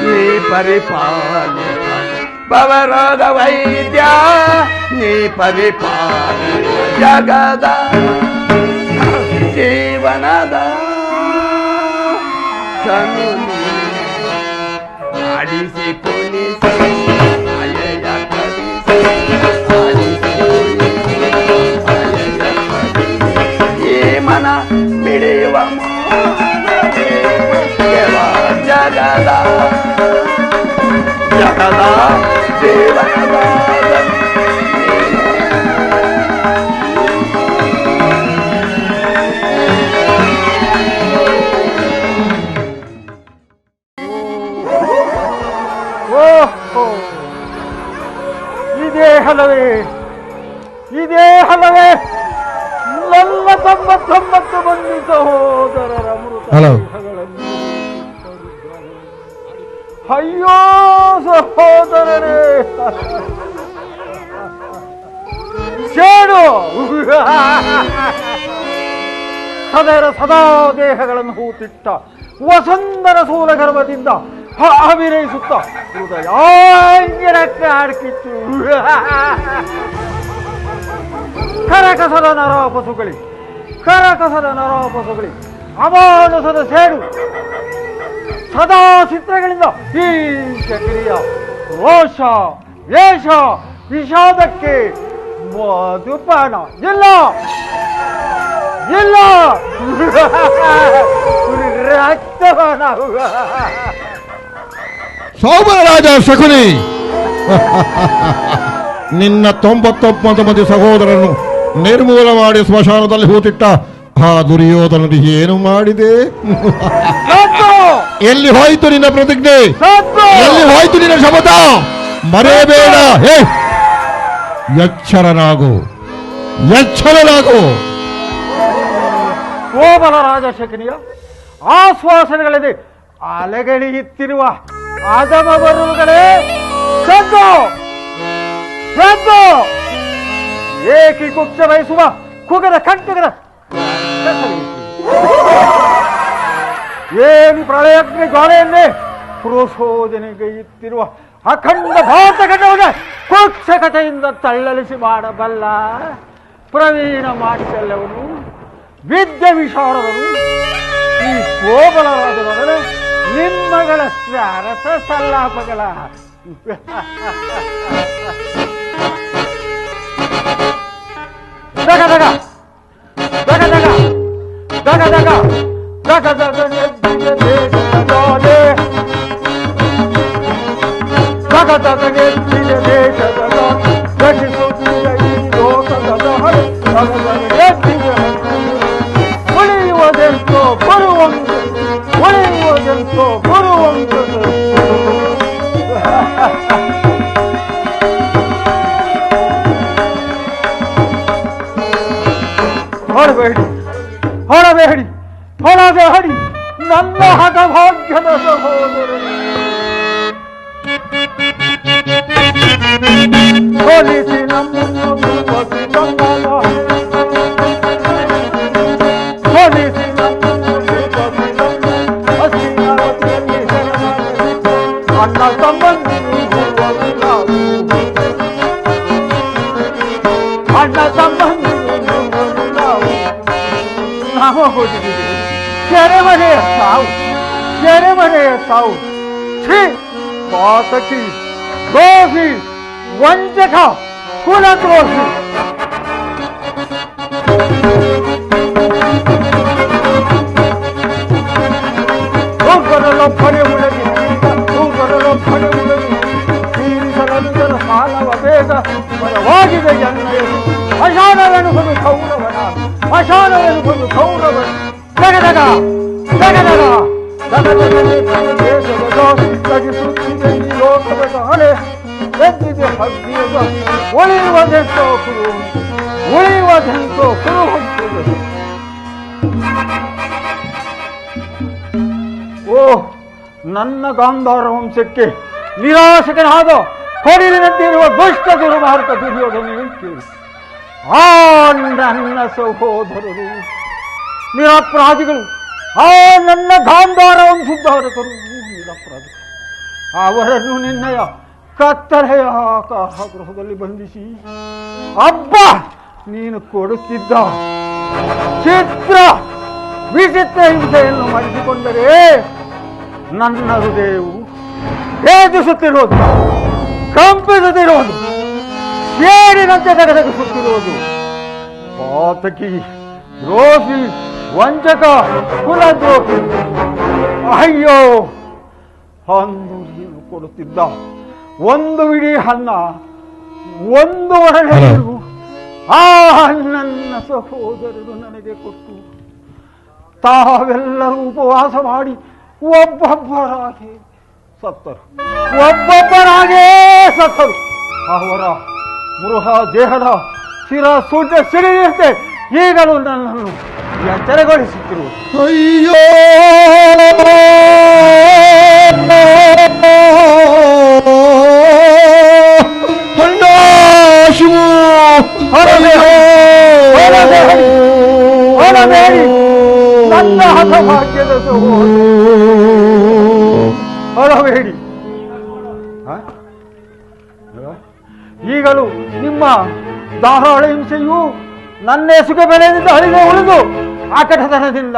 ನೀ ಪರಿಪಾಲಿತ ಪವರೋಗ ವೈದ್ಯ ನೀ ಪರಿಪಾಲಿತ ಜಗದ ಜೀವನದ ತನು ಆಡಿಸಿ ಕೊನಿಸಿ ಮಾಯೆಯ ಕವಿಸಿ ಆಡಿಸಿ ಕೊನಿಸಿ ಮಾಯೆಯ ಕವಿಸಿ ಈ ಮನ ಮಿಡಿಯುವ ದೇವ ಜಗದ ಜಗದ ಜೀವನದ ಇದೇ ಹಲವೇ ನನ್ನ 99 ಮಂದಿ ಸಹೋದರರ ಮೃತಗಳನ್ನು. ಅಯ್ಯೋ ಸಹೋದರರೇ, ಸೇಡು ಸದಾ ದೇಹಗಳನ್ನು ಹೂತಿಟ್ಟ ವಸಂತರ ಸೂಲ ಗರ್ಭದಿಂದ ಅಭಿನಯಿಸುತ್ತ ಹೃದಯಾಂಗಿರಕ್ಕೆ ಆಡ್ಕಿತ್ತು. ಕರಕಸದ ನರಾಪಸುಗಳಿ ಅಮಾನಸದ ಸೇಡು ಸದಾ ಚಿತ್ರಗಳಿಂದ ಈ ಚಕ್ರಿಯ ರೋಷ ವೇಷ ವಿಷಾದಕ್ಕೆ ಮಧುಪಾನ ಇಲ್ಲ ರಕ್ತಪಾನ. ಸೋಮರಾಜ ಶಕುನಿ, ನಿನ್ನ 99 ಮಂದಿ ಸಹೋದರನ್ನು ನಿರ್ಮೂಲ ಮಾಡಿ ಸ್ಮಶಾನದಲ್ಲಿ ಹೂತಿಟ್ಟ ಆ ದುರ್ಯೋಧನಿಗೆ ಏನು ಮಾಡಿದೆ? ಎಲ್ಲಿ ಹೋಯ್ತು ನಿನ್ನ ಪ್ರತಿಜ್ಞೆ? ಎಲ್ಲಿ ಹೋಯ್ತು ನಿನ್ನ ಶಪಥ? ಮರೆಯಬೇಡ. ಎಚ್ಚರನಾಗು. ಕೋಮಲ ರಾಜ ಶಕುನಿಯ ಆಶ್ವಾಸನೆಗಳಿದೆ ಅಲೆಗಡಿಯುತ್ತಿರುವ ಆದಮ ಬರುವುಗಳೇ, ಸದ್ದು ಏಕಿ ಕುಕ್ಷ ಬಯಸುವ ಕುಗದ ಕಂಟಕದ ಏನು ಪ್ರಳಯಗ್ನಿ ಜ್ವಾಲೆಯನ್ನೇ ಪ್ರೋಷೋಧನೆಗೈಯುತ್ತಿರುವ ಅಖಂಡ ಭಾರತಖಂಡವನ್ನು ಕುಕ್ಷಕತೆಯಿಂದ ತಳ್ಳಲಿಸಿ ಮಾಡಬಲ್ಲ ಪ್ರವೀಣ ಮಾಟೆಲ್ಲವನು ವಿದ್ಯೆ ವಿಶಾರದನು ಈ ಕೋಮಲರಾಜನೊಡನೆ ನಿಮ್ಮಗಳ ಸಾರಸ ಸಲ್ಲಾಪಗಳ ದಗ ದಗ ದಗ ದಗ ದಗ ದಗ ದಗ ದಗ ನೆದ್ದಿನ ದೇಶದ ದಗ ದಗ ನೆದ್ದಿನ ದೇಶದ ದಗಿಸುತ್ತಿಯ ಈ ಲೋಕದ ದಹನೆ ದಗ ದಗ ನೆದ್ದಿನ ಉಳಿಯುವುದೆಂತೋ ಬರುವಂತೆ ಉಳಿಯುವುದೆಂತೋ ಗುರುವಂತೋ ಗುರುವಂತೋ ಹೊರಬೇಡಿ ಹೊರಬೇಡಿ ಹೊರಬೇಡಿ ನನ್ನ ಹಠಭಾಗ್ಯದ ಸಹೋದರ ಹೋಲಿಸಿ ನಮ್ಮನ್ನು ಹೋಲಿಸಿ ಅಣ್ಣ ತಮ್ಮನ್ನು ಅಣ್ಣ ತಮ್ಮನ್ನು ನಾವು ಹೋಗಿದ್ದೀವಿ ಸೆರೆಮನೆಯ ಸಾವು ಛೀ ಪಾತಕಿ ದ್ರೋಹಿ ವಂಚಕ ಕುಲದ್ರೋಹಿ ಒಬ್ಬರಲ್ಲೊಬ್ಬನೇ ಉಳಗಿ ಒಬ್ಬರಲ್ಲೊಬ್ಬನೇ ಉಳಗಿ ತೀರಿಸಲುದರ ಸಾಲವ ಬೇಗ ಬಲವಾಗಿದೆ ಎನ್ನಯರು ಅಶಾನವೆನುವುದು ಕೌರವನ ಅಶಾನವೆನುವುದು ಕೌರವನ ಜಗದಗ ಜಗದಗ ತಗಿಸುತ್ತಿದೆ ಈ ಲೋಕದ ಗಾಳೆ ಎದ್ದಿದೆ ಹಗ್ಗಿಯದ ಉಳಿಯುವುದೆಂತೋ ಕುರು ಉಳಿಯುವುದೆಂತೋ ಕುರು ಹೋಗ್ತದೆ. ಓ ನನ್ನ ಗಾಂಧಾರ ವಂಶಕ್ಕೆ ನಿರಾಶಕನಾದ ಕೊಡಿಲಿನಂತಿರುವ ದುಷ್ಟ ದುರ್ಮಾರ್ಗ ದುರ್ಯೋಧನ ಕೇಳಿ ಆ ನನ್ನ ಸಹೋದರರು ನಿರಪರಾಧಿಗಳು ಆ ನನ್ನ ಗಾಂಧಾರ ವಂಶೋದ್ಧಾರಕರು ನಿರಪರಾಧಿಗಳು ಅವರನ್ನು ನಿನ್ನಯ ಕತ್ತಲೆಯ ಕಾರಾಗೃಹದಲ್ಲಿ ಬಂಧಿಸಿ ಅಬ್ಬ ನೀನು ಕೊಡುತ್ತಿದ್ದ ಚಿತ್ರ ವಿಚಿತ್ರ ಹಿಂಸೆಯನ್ನು ಮಾಡಿಸಿಕೊಂಡರೆ ನನ್ನ ಹೃದಯವು ಭೇದಿಸುತ್ತಿರೋದು ಕಂಪಿಸುತ್ತಿರೋದು ಸೇರಿನಂತೆ ತಗದಗಿಸುತ್ತಿರುವುದು ಪಾತಕಿ ದ್ರೋಹಿ ವಂಚಕ ಕುಲದ್ರೋಹಿ ಅಯ್ಯೋ ಅಂದು ನೀನು ಕೊಡುತ್ತಿದ್ದ ಒಂದು ಇಡೀ ಅನ್ನ ಒಂದು ಒಡಲೆ ನೀರು ಆ ನನ್ನ ಸಹೋದರರು ನನಗೆ ಕೊಟ್ಟು ತಾವೆಲ್ಲರೂ ಉಪವಾಸ ಮಾಡಿ ಒಬ್ಬೊಬ್ಬರಾಗಿ ಸತ್ತರು ಅವರ ಮೃಹ ದೇಹದ ಶಿರ ಸುಡ್ಡ ಸಿಡಿಯಂತೆ ಈಗಲೂ ನನ್ನನ್ನು ಎಚ್ಚರಗೊಳಿಸುತ್ತಿರುವುದು. ಅಯ್ಯೋ ಶಿವು ಹೊರಬೇಡಿ ನನ್ನ ಹಠಭಾಗ್ಯದ ಹೊರಬೇಡಿ. ಈಗಲೂ ನಿಮ್ಮ ಧಾರಾಳ ಹಿಂಸೆಯು ನನ್ನ ಎಸುಗೆ ಬೆಲೆಯಿಂದ ಹರಿದೇ ಉಳಿದು ಆಕಟತನದಿಂದ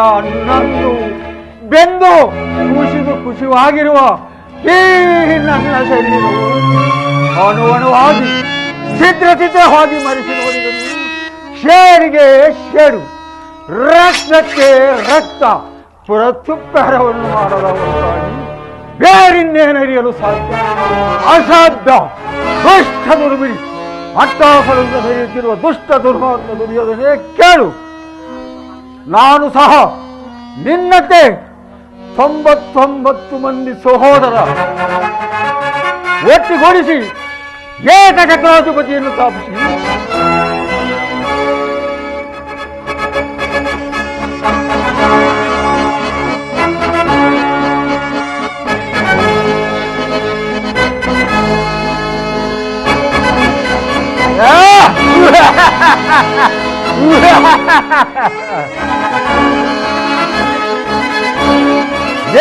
ನಂದು ಬೆಂದು ಕುಸಿದು ಖುಷಿವಾಗಿರುವ ಈ ನನ್ನ ಶರೀರವು ಅಣುವಣುವಾಗಿ ಚಿತ್ರವಾಗಿ ಮರೆಸಿ ನೋಡಿದರು. ಶೇರಿಗೆ ಶೇಡು, ರಕ್ತಕ್ಕೆ ರಕ್ತ, ಪ್ರತ್ಯುಪಹಾರವನ್ನು ಮಾಡದವರಾಗಿ ಬೇರಿನ್ನೇನರಿಯಲು ಸಾಧ್ಯ ಅಸಾಧ್ಯ. ದುಷ್ಟ ದುರ್ಬಿಡಿ ಅಟ್ಟಾಫಲದಿಂದ ನಡೆಯುತ್ತಿರುವ ದುಷ್ಟ ದುರ್ಮಾರ್ಗ ದುರ್ಯೋಧನೆ ಕೇಳು. ನಾನು ಸಹ ನಿನ್ನಂತೆ 99 ಮಂದಿ ಸಹೋದರ ಒಟ್ಟುಗೂಡಿಸಿ ಏಕಚಕ್ರಾಧಿಪತಿಯನ್ನು ಸ್ಥಾಪಿಸಿ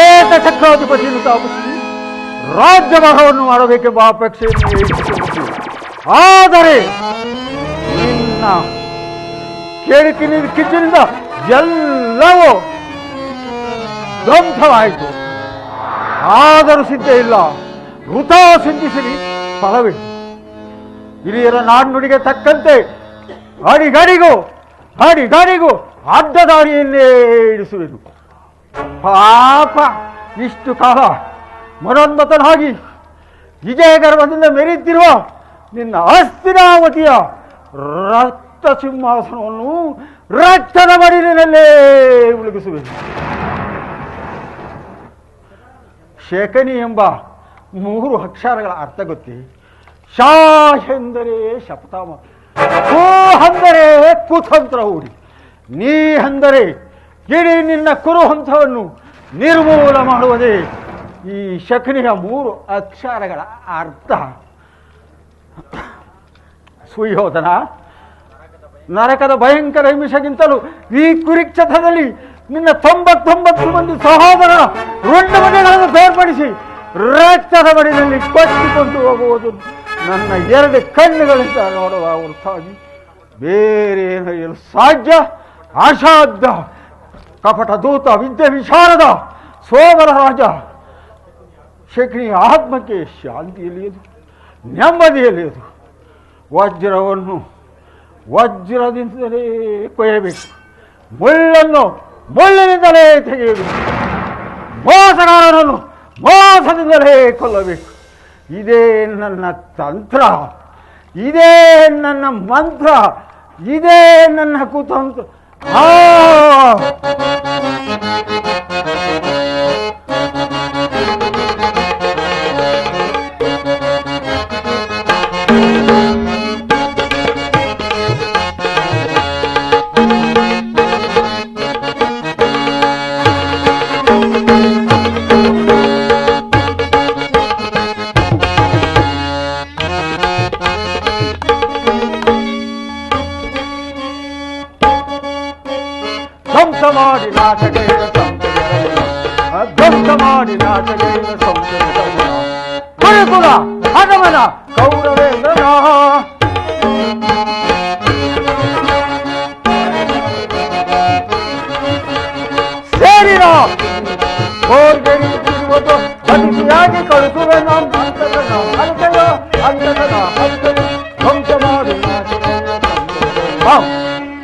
ಏಕಚಕ್ರಾಧಿಪತಿಯನ್ನು ಸ್ಥಾಪಿಸಿ ರಾಜ್ಯಭಾರವನ್ನು ಮಾಡಬೇಕೆಂಬ ಅಪೇಕ್ಷೆಯನ್ನು. ಆದರೆ ನಿನ್ನ ಕಿಚ್ಚಿನಿಂದ ಎಲ್ಲವೂ ಧ್ವಂಸವಾಯಿತು. ಆದರೂ ಸಿದ್ಧ ಇಲ್ಲ, ವೃಥಾ ಸಿದ್ಧಿಸಲಿ ಫಲವೇ. ಹಿರಿಯರ ನಾಣ್ಣುಡಿಗೆ ತಕ್ಕಂತೆ ಅಡಿಗಡಿಗೂ ಅಡ್ಡದಾರಿಯನ್ನೇ ಇಡಿಸುವೆನು. ಪಾಪ ಇಷ್ಟು ಕಾಲ ಮನೋನ್ಮತನಾಗಿ ವಿಜಯಗರ್ವದಿಂದ ಮೆರೆಯುತ್ತಿರುವ ನಿನ್ನ ಹಸ್ತಿನಾವತಿಯ ರಕ್ತ ಸಿಂಹಾಸನವನ್ನು ರಕ್ತದ ಮಡಿಲಿನಲ್ಲೇ ಮುಳುಗಿಸುವೆನು. ಶಕನಿ ಎಂಬ 3 ಅಕ್ಷರಗಳ ಅರ್ಥ ಗೊತ್ತೇ? ಶಾ ಎಂದರೆ ಶಪಥ, ಕು ಅಂದರೆ ಕುತಂತ್ರ ಹೂಡಿ, ನೀ ಅಂದರೆ ಇಡೀ ನಿನ್ನ ಕುರುಹಂತವನ್ನು ನಿರ್ಮೂಲ ಮಾಡುವುದೇ ಈ ಶಕನಿಯ 3 ಅಕ್ಷರಗಳ ಅರ್ಥ. ಸುಯೋಧನ, ನರಕದ ಭಯಂಕರ ಹಿಂಸೆಗಿಂತಲೂ ಈ ಕುರುಕ್ಷೇತ್ರದಲ್ಲಿ ನಿನ್ನ 99 ಮಂದಿ ಸಹೋದರರ ರುಂಡಮನೆಗಳನ್ನು ಬೇರ್ಪಡಿಸಿ ರಕ್ತದ ಬಡಿಯಲ್ಲಿ ಕೊಚ್ಚಿಕೊಂಡು ಹೋಗುವುದು ನನ್ನ 2 ಕಣ್ಣುಗಳಿಂದ ನೋಡುವ ಹೊರತಾಗಿ ಬೇರೆ ಏನು ಸಾಧ್ಯ? ಅಸಾಧ್ಯ. ಕಪಟ ದೂತ, ವಿದ್ಯೆ ವಿಶಾರದ ಸೋದರ ರಾಜ ಶಕನಿಯ ಆತ್ಮಕ್ಕೆ ಶಾಂತಿಯಲ್ಲಿಯದು, ನೆಮ್ಮದಿಯಲ್ಲಿಯದು. ವಜ್ರವನ್ನು ವಜ್ರದಿಂದಲೇ ಕೊಯ್ಯಬೇಕು, ಮುಳ್ಳನ್ನು ಮುಳ್ಳಿನಿಂದಲೇ ತೆಗೆಯಬೇಕು, ಮೋಸಗಾರನನ್ನು ಮೋಸದಿಂದಲೇ ಕೊಲ್ಲಬೇಕು. ಇದೇ ನನ್ನ ತಂತ್ರ, ಇದೇ ನನ್ನ ಮಂತ್ರ, ಇದೇ ನನ್ನ ಕುತಂತ್ರ. ಧ್ವಂಸ ಮಾಡಿ ನಾಟಕೇನ ಧ್ವಂಸ ಮಾಡಿ ನಾಟಕೇನ ಕುರುಕುಲ ಹನುಮನ ಕೌರವೇಂದ್ರನ ಸೇರಿನ ಕೋರ್ಗೆರಿಯುವುದು ಅತಿಥಿಯಾಗಿ ಕಳಿಸುವೆ ನಾವು ಅಂತಕನ ಧ್ವಂಸ ಮಾಡಿ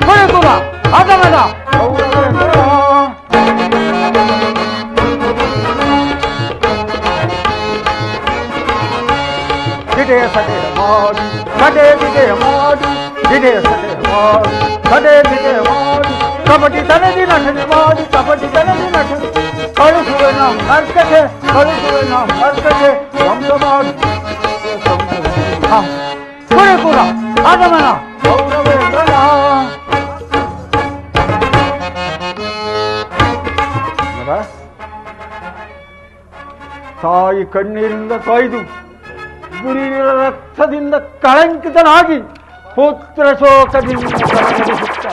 ಕುರುಕುಲ ಹನುಮನ ಗಿಡೇ ಸಡೆ ಮಾಡಿ ಸಡೆ ಬಿಡೆ ಮಾಡಿ ಗಿಡೇ ಸಡೆ ಮಾಡಿ ಸಡೆ ಬಿಡೆ ಮಾಡಿ ಕಬಡ್ಡಿ ತಲೆದಿ ನಟನೆ ಮಾಡಿ ಕಬಡ್ಡಿ ತಲೆದಿ ನಟನೆ ಕಳಿಸುವೆ ನಾವು ನರ್ಕತೆ ಕಳಿಸುವೆ ನಾವು ನರ್ಕತೆ ವಂಶ ಮಾಡಿ ಕುರುಕುಲ ಹನುಮನ ಕೌರವೇಂದ್ರನ ತಾಯಿ ಕಣ್ಣೀರಿಂದ ತಾಯ್ದು ಗುರಿಯ ರಕ್ತದಿಂದ ಕಳಂಕಿತನಾಗಿ ಪುತ್ರ ಶೋಕದಿಂದ ಕಳಂಕಿಸುತ್ತ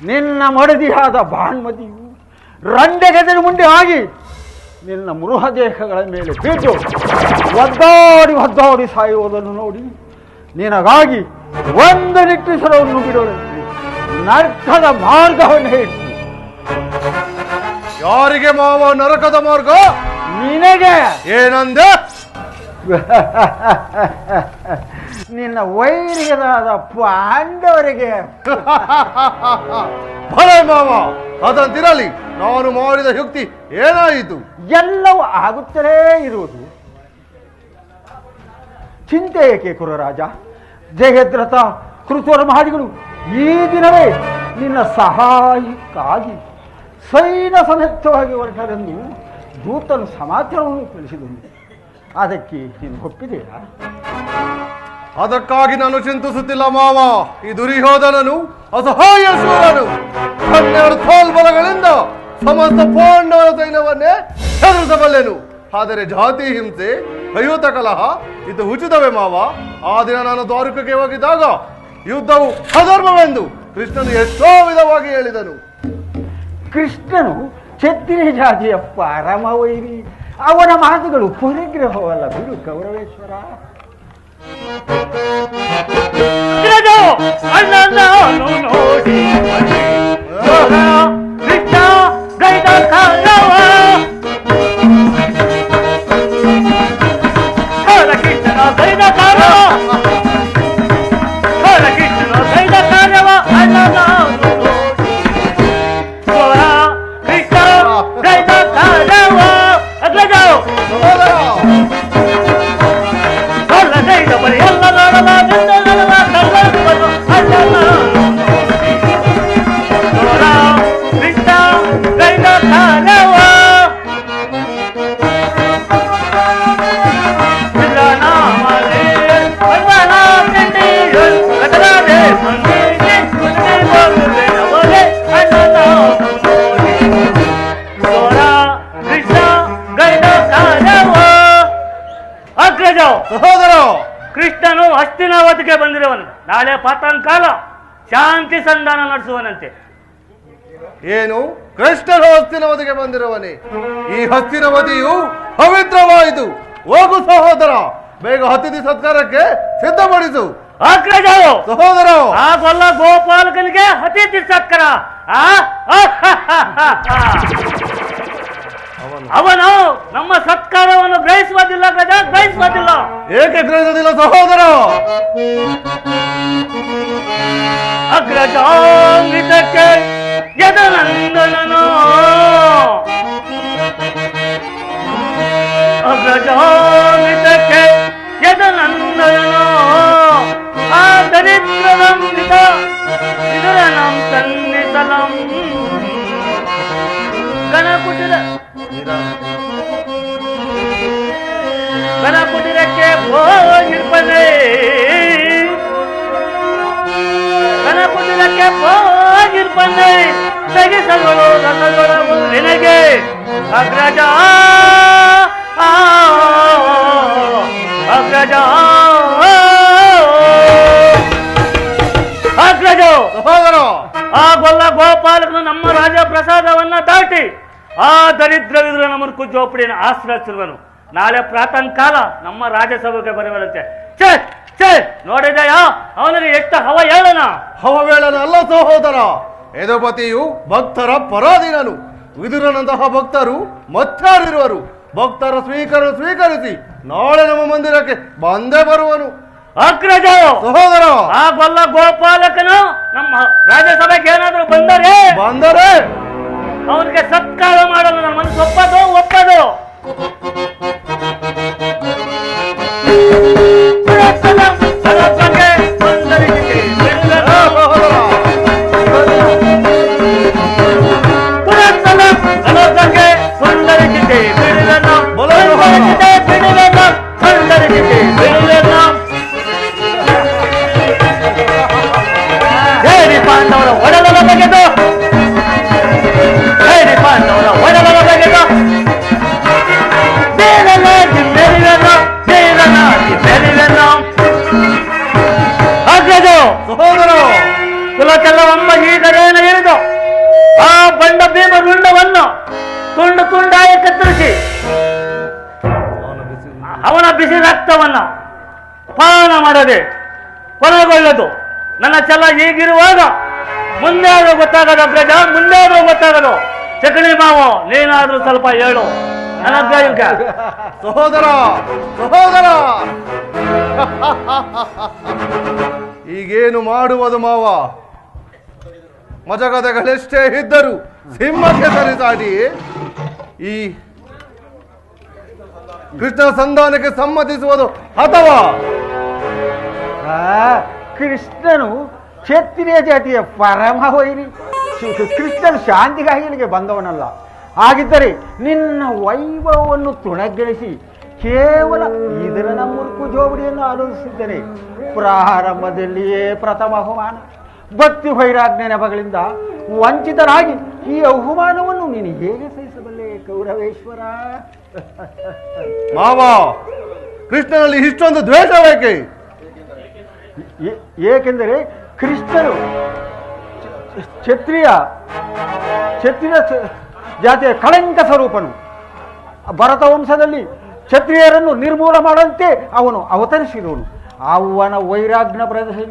ನಿನ್ನ ಮಡದಿಯಾದ ಭಾನ್ಮತಿಯು ರಂಡೆಗೆದರಿ ಮುಂದೆ ಆಗಿ ನಿನ್ನ ಮೃಹದೇಹಗಳ ಮೇಲೆ ಬಿದ್ದು ಒದ್ದಾಡಿ ಒದ್ದಾಡಿ ಸಾಯುವುದನ್ನು ನೋಡಿ ನಿನಗಾಗಿ ಒಂದು ನಿಟ್ಟುಸರವನ್ನು ಬಿಡೋದಂತೆ ನರಕದ ಮಾರ್ಗವನ್ನು ಹೇಳಿ. ಯಾರಿಗೆ ಮಾವ ನರಕದ ಮಾರ್ಗ? ನಿನಗೆ. ಏನಂದೆ? ನಿನ್ನ ವೈರಿಗರಾದ ಪಾಂಡವರಿಗೆ. ಭಲೆ ಮಾವ, ಅದಂತಿರಲಿ. ನಾನು ಮಾಡಿದ ಯುಕ್ತಿ ಏನಾಯಿತು? ಎಲ್ಲವೂ ಆಗುತ್ತಲೇ ಇರುವುದು. ಚಿಂತೆ ಏಕೆ ಕುರರಾಜ? ಜಯದ್ರಥ ಕೃತವರ ಮಹಾದಿಗಳು ಈ ದಿನವೇ ನಿನ್ನ ಸಹಾಯಕ್ಕಾಗಿ ಸೈನ್ಯ ಸಮೇತವಾಗಿ ಹೊರಟರೆಂದು ದೂತನು ಸಮಾಚಾರವನ್ನು ತಿಳಿಸಿದನು. ಅದಕ್ಕೆ ನೀನು ಒಪ್ಪಿದೆಯಾ? ಅದಕ್ಕಾಗಿ ನಾನು ಚಿಂತಿಸುತ್ತಿಲ್ಲ ಮಾವ. ಈ ದುರ್ಯೋಧನನು ಅಸಹಾಯ ಶೂರನು. 12 ತೋಲ್ಬಲಗಳಿಂದ ಸಮಸ್ತ ಪಾಂಡವರ ಸೈನ್ಯವನ್ನೇ ಹೆದರಿಸಬಲ್ಲೆನು. ಆದರೆ ಜಾತಿ ಹಿಂಸೆ, ಅಯುತ ಕಲಹ ಇದು ಉಚಿತವೇ ಮಾವ? ಆ ದಿನ ನಾನು ದ್ವಾರಕಕ್ಕೆ ಹೋಗಿದ್ದಾಗ ಯುದ್ಧವು ಅಧರ್ಮವೆಂದು ಕೃಷ್ಣನು ಎಷ್ಟೋ ವಿಧವಾಗಿ ಹೇಳಿದನು. ಕೃಷ್ಣನು ಕ್ಷತ್ರಿಯ ಜಾತಿಯ ಪರಮ ವೈರಿ. ಅವನ ಮಾತುಗಳು ಪರಿಗ್ರಹವಲ್ಲ ಬಿಡು ಕೌರವೇಶ್ವರ. ಸಾರವೋ ಅಗ್ರಜ ಸಹೋದರ ಕೃಷ್ಣನು ಹಸ್ತಿನಾವತಿಗೆ ಬಂದಿರುವನು. ನಾಳೆ ಪಾತಾಂಕಾಲ ಶಾಂತಿ ಸಂಧಾನ ನಡೆಸುವನಂತೆ. ಏನು ಕೃಷ್ಣನು ಹಸ್ತಿನವತಿಗೆ ಬಂದಿರುವನೆ? ಈ ಹಸ್ತಿನವತಿಯು ಪವಿತ್ರವಾಯಿತು. ಹೋಗು ಸಹೋದರ, ಬೇಗ ಅತಿಥಿ ಸತ್ಕಾರಕ್ಕೆ ಸಿದ್ಧಪಡಿಸು. ಅಗ್ರಜ ಸಹೋದರ ಆ ಗೊಲ್ಲ ಗೋಪಾಲಕನಿಗೆ ಅತಿಥಿ ಸತ್ಕಾರ. ಅವನು ನಮ್ಮ ಸತ್ಕಾರವನ್ನು ಗ್ರಹಿಸುವುದಿಲ್ಲ ಗಜ, ಗ್ರಹಿಸುವುದಿಲ್ಲ. ಏಕೆ ಗ್ರಹಿಸುವುದಿಲ್ಲ ಸಹೋದರ? ಅಗ್ರಜಾಂಗಿತಕ್ಕೆ ಯದನಂದನನು, ಅಗ್ರಜಾಂಗಿತಕ್ಕೆ ಯದನಂದನನು ಆ ದರಿದ್ರನಂದಿತ ಇದರನಂ ಸನ್ನಿತಲಂ ಗಣಕುಟಿರಕ್ಕೆ ಹೋಗಿರ್ಪನೆ, ಗಣಕುಟಿರಕ್ಕೆ ಹೋಗಿರ್ಪನೆ ತೆಗಿಸಗಳು ರಸಗಳು ನಿನಗೆ ಅಗ್ರಜ ಅಗ್ರಜ ಅಗ್ರಜ ಸಹೋದರ ಆ ಗೊಲ್ಲ ಗೋಪಾಲಕನು ನಮ್ಮ ರಾಜ ಪ್ರಸಾದವನ್ನ ದಾಟಿ ಆ ದರಿದ್ರವಿದ್ರ ನಮ್ಮ ಜೋಪಡಿಯನ್ನು ಆಶ್ರಯಿಸಿರುವನು. ನಾಳೆ ಪ್ರಾತಃಕಾಲ ನಮ್ಮ ರಾಜ್ಯಸಭೆಗೆ ಬರುವಂತೆ. ಛೇ ಛೇ, ನೋಡಿದೆಯಾ ಅವನಿಗೆ ಎಷ್ಟು ಹವ ಹೇಳನ? ಹವವೇಳನ ಅಲ್ಲ ಸಹೋದರ, ಯದುಪತಿಯು ಭಕ್ತರ ಪರಾಧೀನನು. ವಿದುರನಂತಹ ಭಕ್ತರು ಮತ್ತಾರಿರುವರು. ಭಕ್ತರ ಸ್ವೀಕರಿಸಿ ನಾಳೆ ನಮ್ಮ ಮಂದಿರಕ್ಕೆ ಬಂದೇ ಬರುವನು. ಅಗ್ರಜ ಸಹೋದರ ಆ ಗೊಲ್ಲ ಗೋಪಾಲಕನು ನಮ್ಮ ರಾಜ್ಯಸಭೆಗೆ ಏನಾದರೂ ಬಂದರೆ ಅವನಿಗೆ ಸತ್ಕಾರ ಮಾಡಲು ನನ್ನ ಮನಸ್ಸು ಒಪ್ಪದು. ಹೇಳಿ ಪಾಂಡವರ ಒಡಲನ ಬಗೆದು, ಹೇಳಿ ಪಾಂಡವರ ಒಡಲನ ಬಗೆದು ಅಗ್ರಜೋ ಸಹೋದರ ಕುಲಕೆಲ್ಲವೊಮ್ಮ ಹೀಗರೇನ ಇರಿದು ಆ ಬಂಡ ಭೀಮ ರುಂಡವನ್ನು ತುಂಡಾಗಿ ಕತ್ತರಿಸಿ ಅವನ ಬಿಸಿ ರಕ್ತವನ್ನ ಪಾನ ಮಾಡದೆ ಕೊನೆಗೊಳ್ಳದು. ನನ್ನ ಛಲ ಹೀಗಿರುವಾಗ ಮುಂದೆ ಆದ್ರೂ ಗೊತ್ತಾಗದು ಅಗ್ರಜ, ಮುಂದೆ ಆದ್ರೂ ಗೊತ್ತಾಗದು. ಚಕಣಿ ಮಾವು ನೀನಾದ್ರೂ ಸ್ವಲ್ಪ ಹೇಳು ನನ್ನ ಅಗ್ರಜಕ್ಕೆ. ಸಹೋದರ ಈಗೇನು ಮಾಡುವುದು ಮಾವ? ಮಜಗದಗಳೆಷ್ಟೇ ಇದ್ದರು ಸಿಂಹಕ್ಕೆ ಸರಿಸಾಡಿ ಈ ಕೃಷ್ಣ ಸಂಧಾನಕ್ಕೆ ಸಮ್ಮತಿಸುವುದು ಅಥವಾ ಕೃಷ್ಣನು ಕ್ಷತ್ರಿಯ ಜಾತಿಯ ಪರಮ ವೈರಿ. ಕೃಷ್ಣನು ಶಾಂತಿಗಾಗಿ ಇಲ್ಲಿಗೆ ಬಂದವನಲ್ಲ. ಹಾಗಿದ್ದರೆ ನಿನ್ನ ವೈಭವವನ್ನು ತುಣಗೆಳಿಸಿ ಕೇವಲ ಇದರ ಮುರುಕು ಜೋಬಡಿಯನ್ನು ಆಲೋಚಿಸಿದ್ದೇನೆ. ಪ್ರಾರಂಭದಲ್ಲಿಯೇ ಪ್ರಥಮ ಅವಮಾನ, ಭಕ್ತಿ ವೈರಾಗ್ಯ ನೆಪಗಳಿಂದ ವಂಚಿತರಾಗಿ ಈ ಅವಮಾನವನ್ನು ನೀನು ಹೇಗೆ ಸಹಿಸಬಲ್ಲೆ ಕೌರವೇಶ್ವರ? ಮಾವ, ಕೃಷ್ಣನಲ್ಲಿ ಇಷ್ಟೊಂದು ದ್ವೇಷ ಬೇಕೆ? ಏಕೆಂದರೆ ಕೃಷ್ಣನು ಕ್ಷತ್ರಿಯ ಜಾತಿಯ ಕಳಂಕ ಸ್ವರೂಪನು. ಭರತ ವಂಶದಲ್ಲಿ ಕ್ಷತ್ರಿಯರನ್ನು ನಿರ್ಮೂಲ ಮಾಡುವಂತೆ ಅವನು ಅವತರಿಸಿರುವನು. ಅವನ ವೈರಾಗ್ಯ ಪ್ರದರ್ಶನ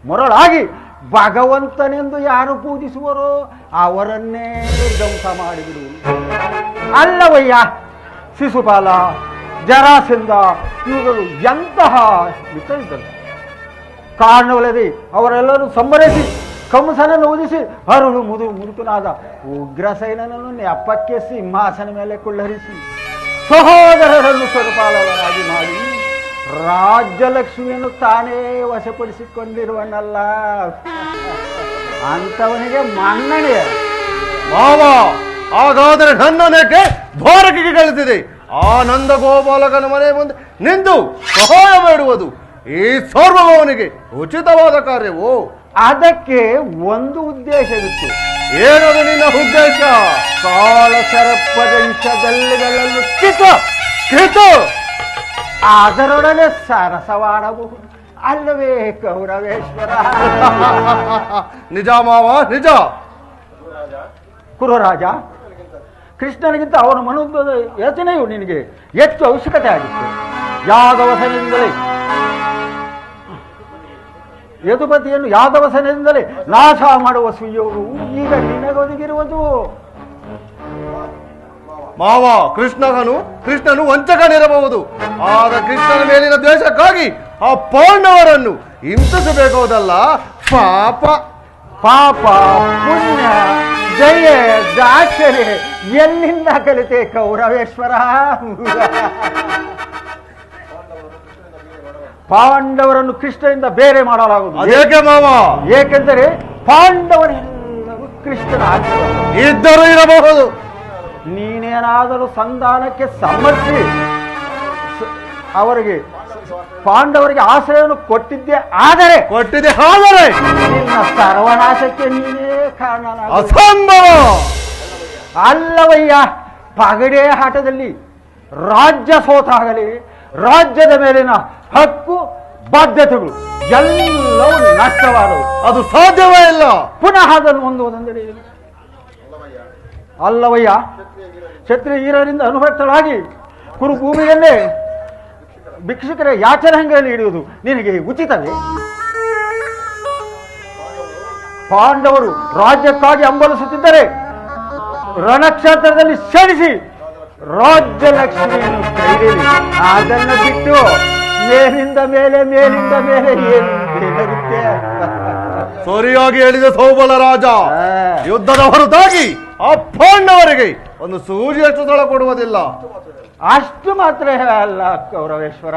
ಮರಳಾಗಿ ಭಗವಂತನೆಂದು ಯಾರು ಪೂಜಿಸುವರೋ ಅವರನ್ನೇ ಧ್ವಂಸ ಮಾಡಿಬಿಡುವನು. ಅಲ್ಲವಯ್ಯ, ಶಿಶುಪಾಲ, ಜರಾಸಂಧ ಇವುಗಳು ಎಂತಹ ಮಿತ್ರರಿದ್ದರು. ಕಾರಣವಲ್ಲದೆ ಅವರೆಲ್ಲರೂ ಸಂಬರಿಸಿ ಕಂಸನನ್ನು ಉದಿಸಿ ಅರುಳು ಮುದುಕನಾದ ಉಗ್ರಸೇನನನ್ನು ನೆಪಕ್ಕೆ ಸಿಂಹಾಸನ ಮೇಲೆ ಕುಳ್ಳರಿಸಿ ಸಹೋದರರನ್ನು ಸ್ವರಪಾಲರಾಗಿ ಮಾಡಿ ರಾಜ್ಯಲಕ್ಷ್ಮಿಯನ್ನು ತಾನೇ ವಶಪಡಿಸಿಕೊಂಡಿರುವನಲ್ಲ. ಅಂತವನಿಗೆ ಮನ್ನಣೆ. ಮಾವ, ಹಾಗಾದರೆ ನನ್ನನೇಕೆ ದ್ವಾರಕೆಗೆ ಕಳಿಸಿದೆ? ಆ ನಂದ ಗೋಪಾಲಕನ ಮನೆ ಮುಂದೆ ನಿಂದು ಸಹಾಯ ಮಾಡುವುದು ಈ ಸಾರ್ವಭೌಮನಿಗೆ ಉಚಿತವಾದ ಕಾರ್ಯವೋ? ಅದಕ್ಕೆ ಒಂದು ಉದ್ದೇಶವಿತ್ತು. ಏನದು ನಿನ್ನ ಉದ್ದೇಶ? ಕಾಳ ಸರ್ಪದ ವಿಷದಲ್ಲಿಗಳನ್ನು ಚಿಕ್ಕ ಕೃತು ಅದರೊಡನೆ ಸರಸವಾಡಬಹುದು ಅಲ್ಲವೇ ಕೌರವೇಶ್ವರ? ನಿಜ ಮಾವ, ನಿಜ. ಕುರುರಾಜ, ಕೃಷ್ಣನಿಗಿಂತ ಅವನ ಮನೋದ ಯೋಚನೆಯು ನಿನಗೆ ಹೆಚ್ಚು ಅವಶ್ಯಕತೆ ಆಗಿತ್ತು. ಯಾದವಸನಿಂದಲೇ ಯದುಪತಿಯನ್ನು ಯಾದವಸನಿಂದಲೇ ನಾಶ ಮಾಡುವ ಸುಯೋಗವು ಈಗ ನಿನಗೊದಗಿರುವುದು. ಮಾವ, ಕೃಷ್ಣನು ವಂಚಕನಿರಬಹುದು. ಆಗ ಕೃಷ್ಣನ ಮೇಲಿನ ದ್ವೇಷಕ್ಕಾಗಿ ಆ ಪಾಂಡವರನ್ನು ಹಿಂಸಿಸಬೇಕಾದಲ್ಲ. ಪಾಪ ಪಾಪ ಪುಣ್ಯ ಜಯ ದಾಕ್ಷರೆ ಎಲ್ಲಿಂದ ಕಲಿತೆ ಕೌರವೇಶ್ವರ? ಪಾಂಡವರನ್ನು ಕೃಷ್ಣನಿಂದ ಬೇರೆ ಮಾಡಲಾಗುವುದು. ಅದೇಕೆ ಮಾವ? ಏಕೆಂದರೆ ಪಾಂಡವರೆಲ್ಲರೂ ಕೃಷ್ಣನ ಆಶೀರ್ವಾದ ಇದ್ದರೂ ಇರಬಹುದು. ನೀನೇನಾದರೂ ಸಂಧಾನಕ್ಕೆ ಸಮ್ಮತಿಸಿ ಪಾಂಡವರಿಗೆ ಆಶ್ರಯವನ್ನು ಕೊಟ್ಟಿದ್ದೆ ಆದರೆ ನಿನ್ನ ಸರ್ವನಾಶಕ್ಕೆ ನೀನೇ ಕಾರಣನಾಗ. ಅಸಂಭವ. ಅಲ್ಲವಯ್ಯ, ಪಗಡೆ ಆಟದಲ್ಲಿ ರಾಜ್ಯ ಸೋತಾಗಲಿ ರಾಜ್ಯದ ಮೇಲಿನ ಹಕ್ಕು ಬಾಧ್ಯತೆಗಳು ಎಲ್ಲವೂ ನಷ್ಟವಾದವು. ಅದು ಸಾಧ್ಯವೇ ಇಲ್ಲ. ಪುನಃ ಅದನ್ನು ಹೊಂದುವುದೆಂದರೆ ಅಲ್ಲವಯ್ಯ, ಕ್ಷತ್ರಿಯ ವೀರರಿಂದ ಅನುಭಕ್ತಳಾಗಿ ಕುರುಭೂಮಿಯಲ್ಲೇ ಭಿಕ್ಷುಕರ ಯಾಚನಾಂಗದಲ್ಲಿ ಹಿಡಿಯುವುದು ನಿನಗೆ ಉಚಿತವೇ? ಪಾಂಡವರು ರಾಜ್ಯಕ್ಕಾಗಿ ಹಂಬಲಿಸುತ್ತಿದ್ದರೆ ರಣಕ್ಷೇತ್ರದಲ್ಲಿ ಕ್ಷಣಿಸಿ ರಾಜ್ಯ ಲಕ್ಷ್ಮಿಯನ್ನು ಕೈದೇವಿ ಅದನ್ನು ಬಿಟ್ಟು ಮೇಲಿಂದ ಮೇಲೆ ಏನಿರುತ್ತೆ? ಸರಿಯಾಗಿ ಹೇಳಿದ ಸೌಬಲ ರಾಜ. ಯುದ್ಧದ ಹೊರತಾಗಿ ಆ ಪಾಂಡವರಿಗೆ ಒಂದು ಸೂಜಿಯಷ್ಟು ಸ್ಥಳ ಕೊಡುವುದಿಲ್ಲ. ಅಷ್ಟು ಮಾತ್ರ ಅಲ್ಲ ಕೌರವೇಶ್ವರ,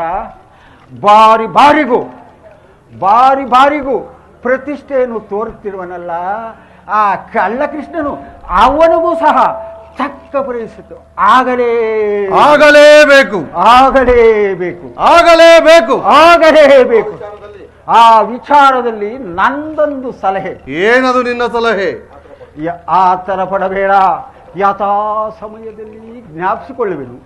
ಬಾರಿಗೂ ಪ್ರತಿಷ್ಠೆಯನ್ನು ತೋರುತ್ತಿರುವನಲ್ಲ ಆ ಕಳ್ಳ ಕೃಷ್ಣನು, ಅವನಿಗೂ ಸಹ ತಕ್ಕ ಪರಿಸ್ಥಿತಿ ಆಗಲೇಬೇಕು. ಆ ವಿಚಾರದಲ್ಲಿ ನಂದೊಂದು ಸಲಹೆ. ಏನದು ನಿನ್ನ ಸಲಹೆ? ಆತರ ಪಡಬೇಡ, ಯಥಾ ಸಮಯದಲ್ಲಿ ಜ್ಞಾಪಿಸಿಕೊಳ್ಳುವೆನು.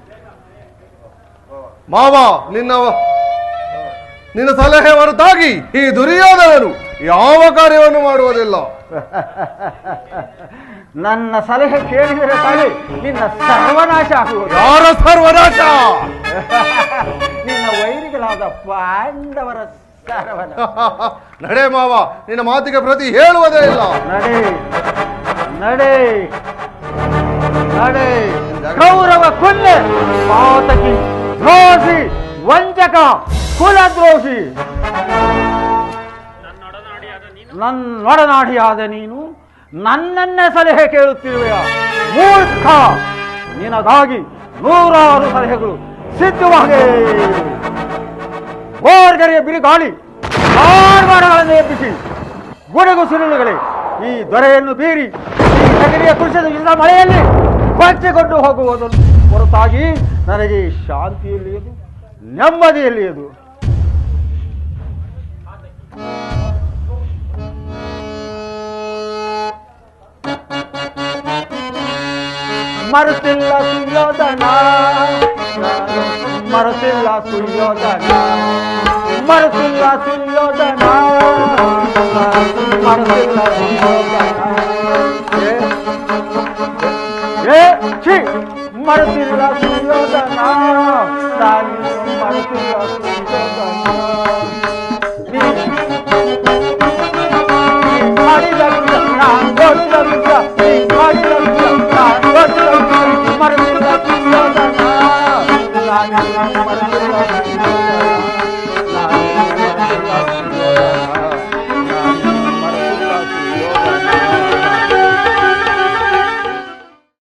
ಮಾವ, ನಿನ್ನ ಸಲಹೆ ಹೊರತಾಗಿ ಈ ದುರ್ಯೋಧನನು ಯಾವ ಕಾರ್ಯವನ್ನು ಮಾಡುವುದಿಲ್ಲ. ನನ್ನ ಸಲಹೆ ಕೇಳಿದರೆ ತಾನೇ ನಿನ್ನ ಸರ್ವನಾಶ ಆಗುವುದು. ಯಾರ ಸರ್ವನಾಶ? ನಿನ್ನ ವೈರಿಗಳಾದ ಪಾಂಡವರ ಸರ್ವನಾಶ. ನಡೆ ಮಾವ, ನಿನ್ನ ಮಾತಿಗೆ ಪ್ರತಿ ಹೇಳುವುದೇ ಇಲ್ಲ. ನಡೆ ಕೌರವ ಕೊಲ್ಲೆ, ಪಾತಕಿ, ದ್ರೋಹಿ, ವಂಚಕ, ಕುಲದ್ರೋಹಿ, ನನ್ನೊಡನಾಡಿಯಾದ ನೀನು ನನ್ನನ್ನೇ ಸಲಹೆ ಕೇಳುತ್ತಿರುವೆಯ ಮೂರ್ಖ? ನಿನಗಾಗಿ 100 ಸಲಹೆಗಳು ಸಿದ್ಧವಾಗೇ. ಓರ್ಗರೆಯ ಬಿರುಗಾಳಿ ಕಾರ್ವಾರಗಳನ್ನು ಎಬ್ಬಿಸಿ ಗುಡುಗು ಸಿಡಿಲುಗಳೇ ಈ ದೊರೆಯನ್ನು ಬೀರಿ ಈ ನಗರಿಯ ಕೃಷಿದ ಯುದ್ಧ ಮಳೆಯಲ್ಲಿ ಕೊಚ್ಚಿಕೊಂಡು ಹೋಗುವುದನ್ನು ಹೊರತಾಗಿ ನನಗೆ ಶಾಂತಿಯಲ್ಲಿಯದು, ನೆಮ್ಮದಿಯಲ್ಲಿಯದು. ಮರುತ್ತಿಲ್ಲ ಸುಯೋಧನ, ಮರುತ್ತಿಲ್ಲ ಸುಯೋಧನ, ಮರುತ್ತಿಲ್ಲ ಸುಯೋಧನ, ಮರುತ್ತಿಲ್ಲ ಸುಯೋಧನ, ಮರುತ್ತಿಲ್ಲ ಸುಯೋಧನ, ನಾನು ಮರುತ್ತಿಲ್ಲ ಸುಯೋಧನ.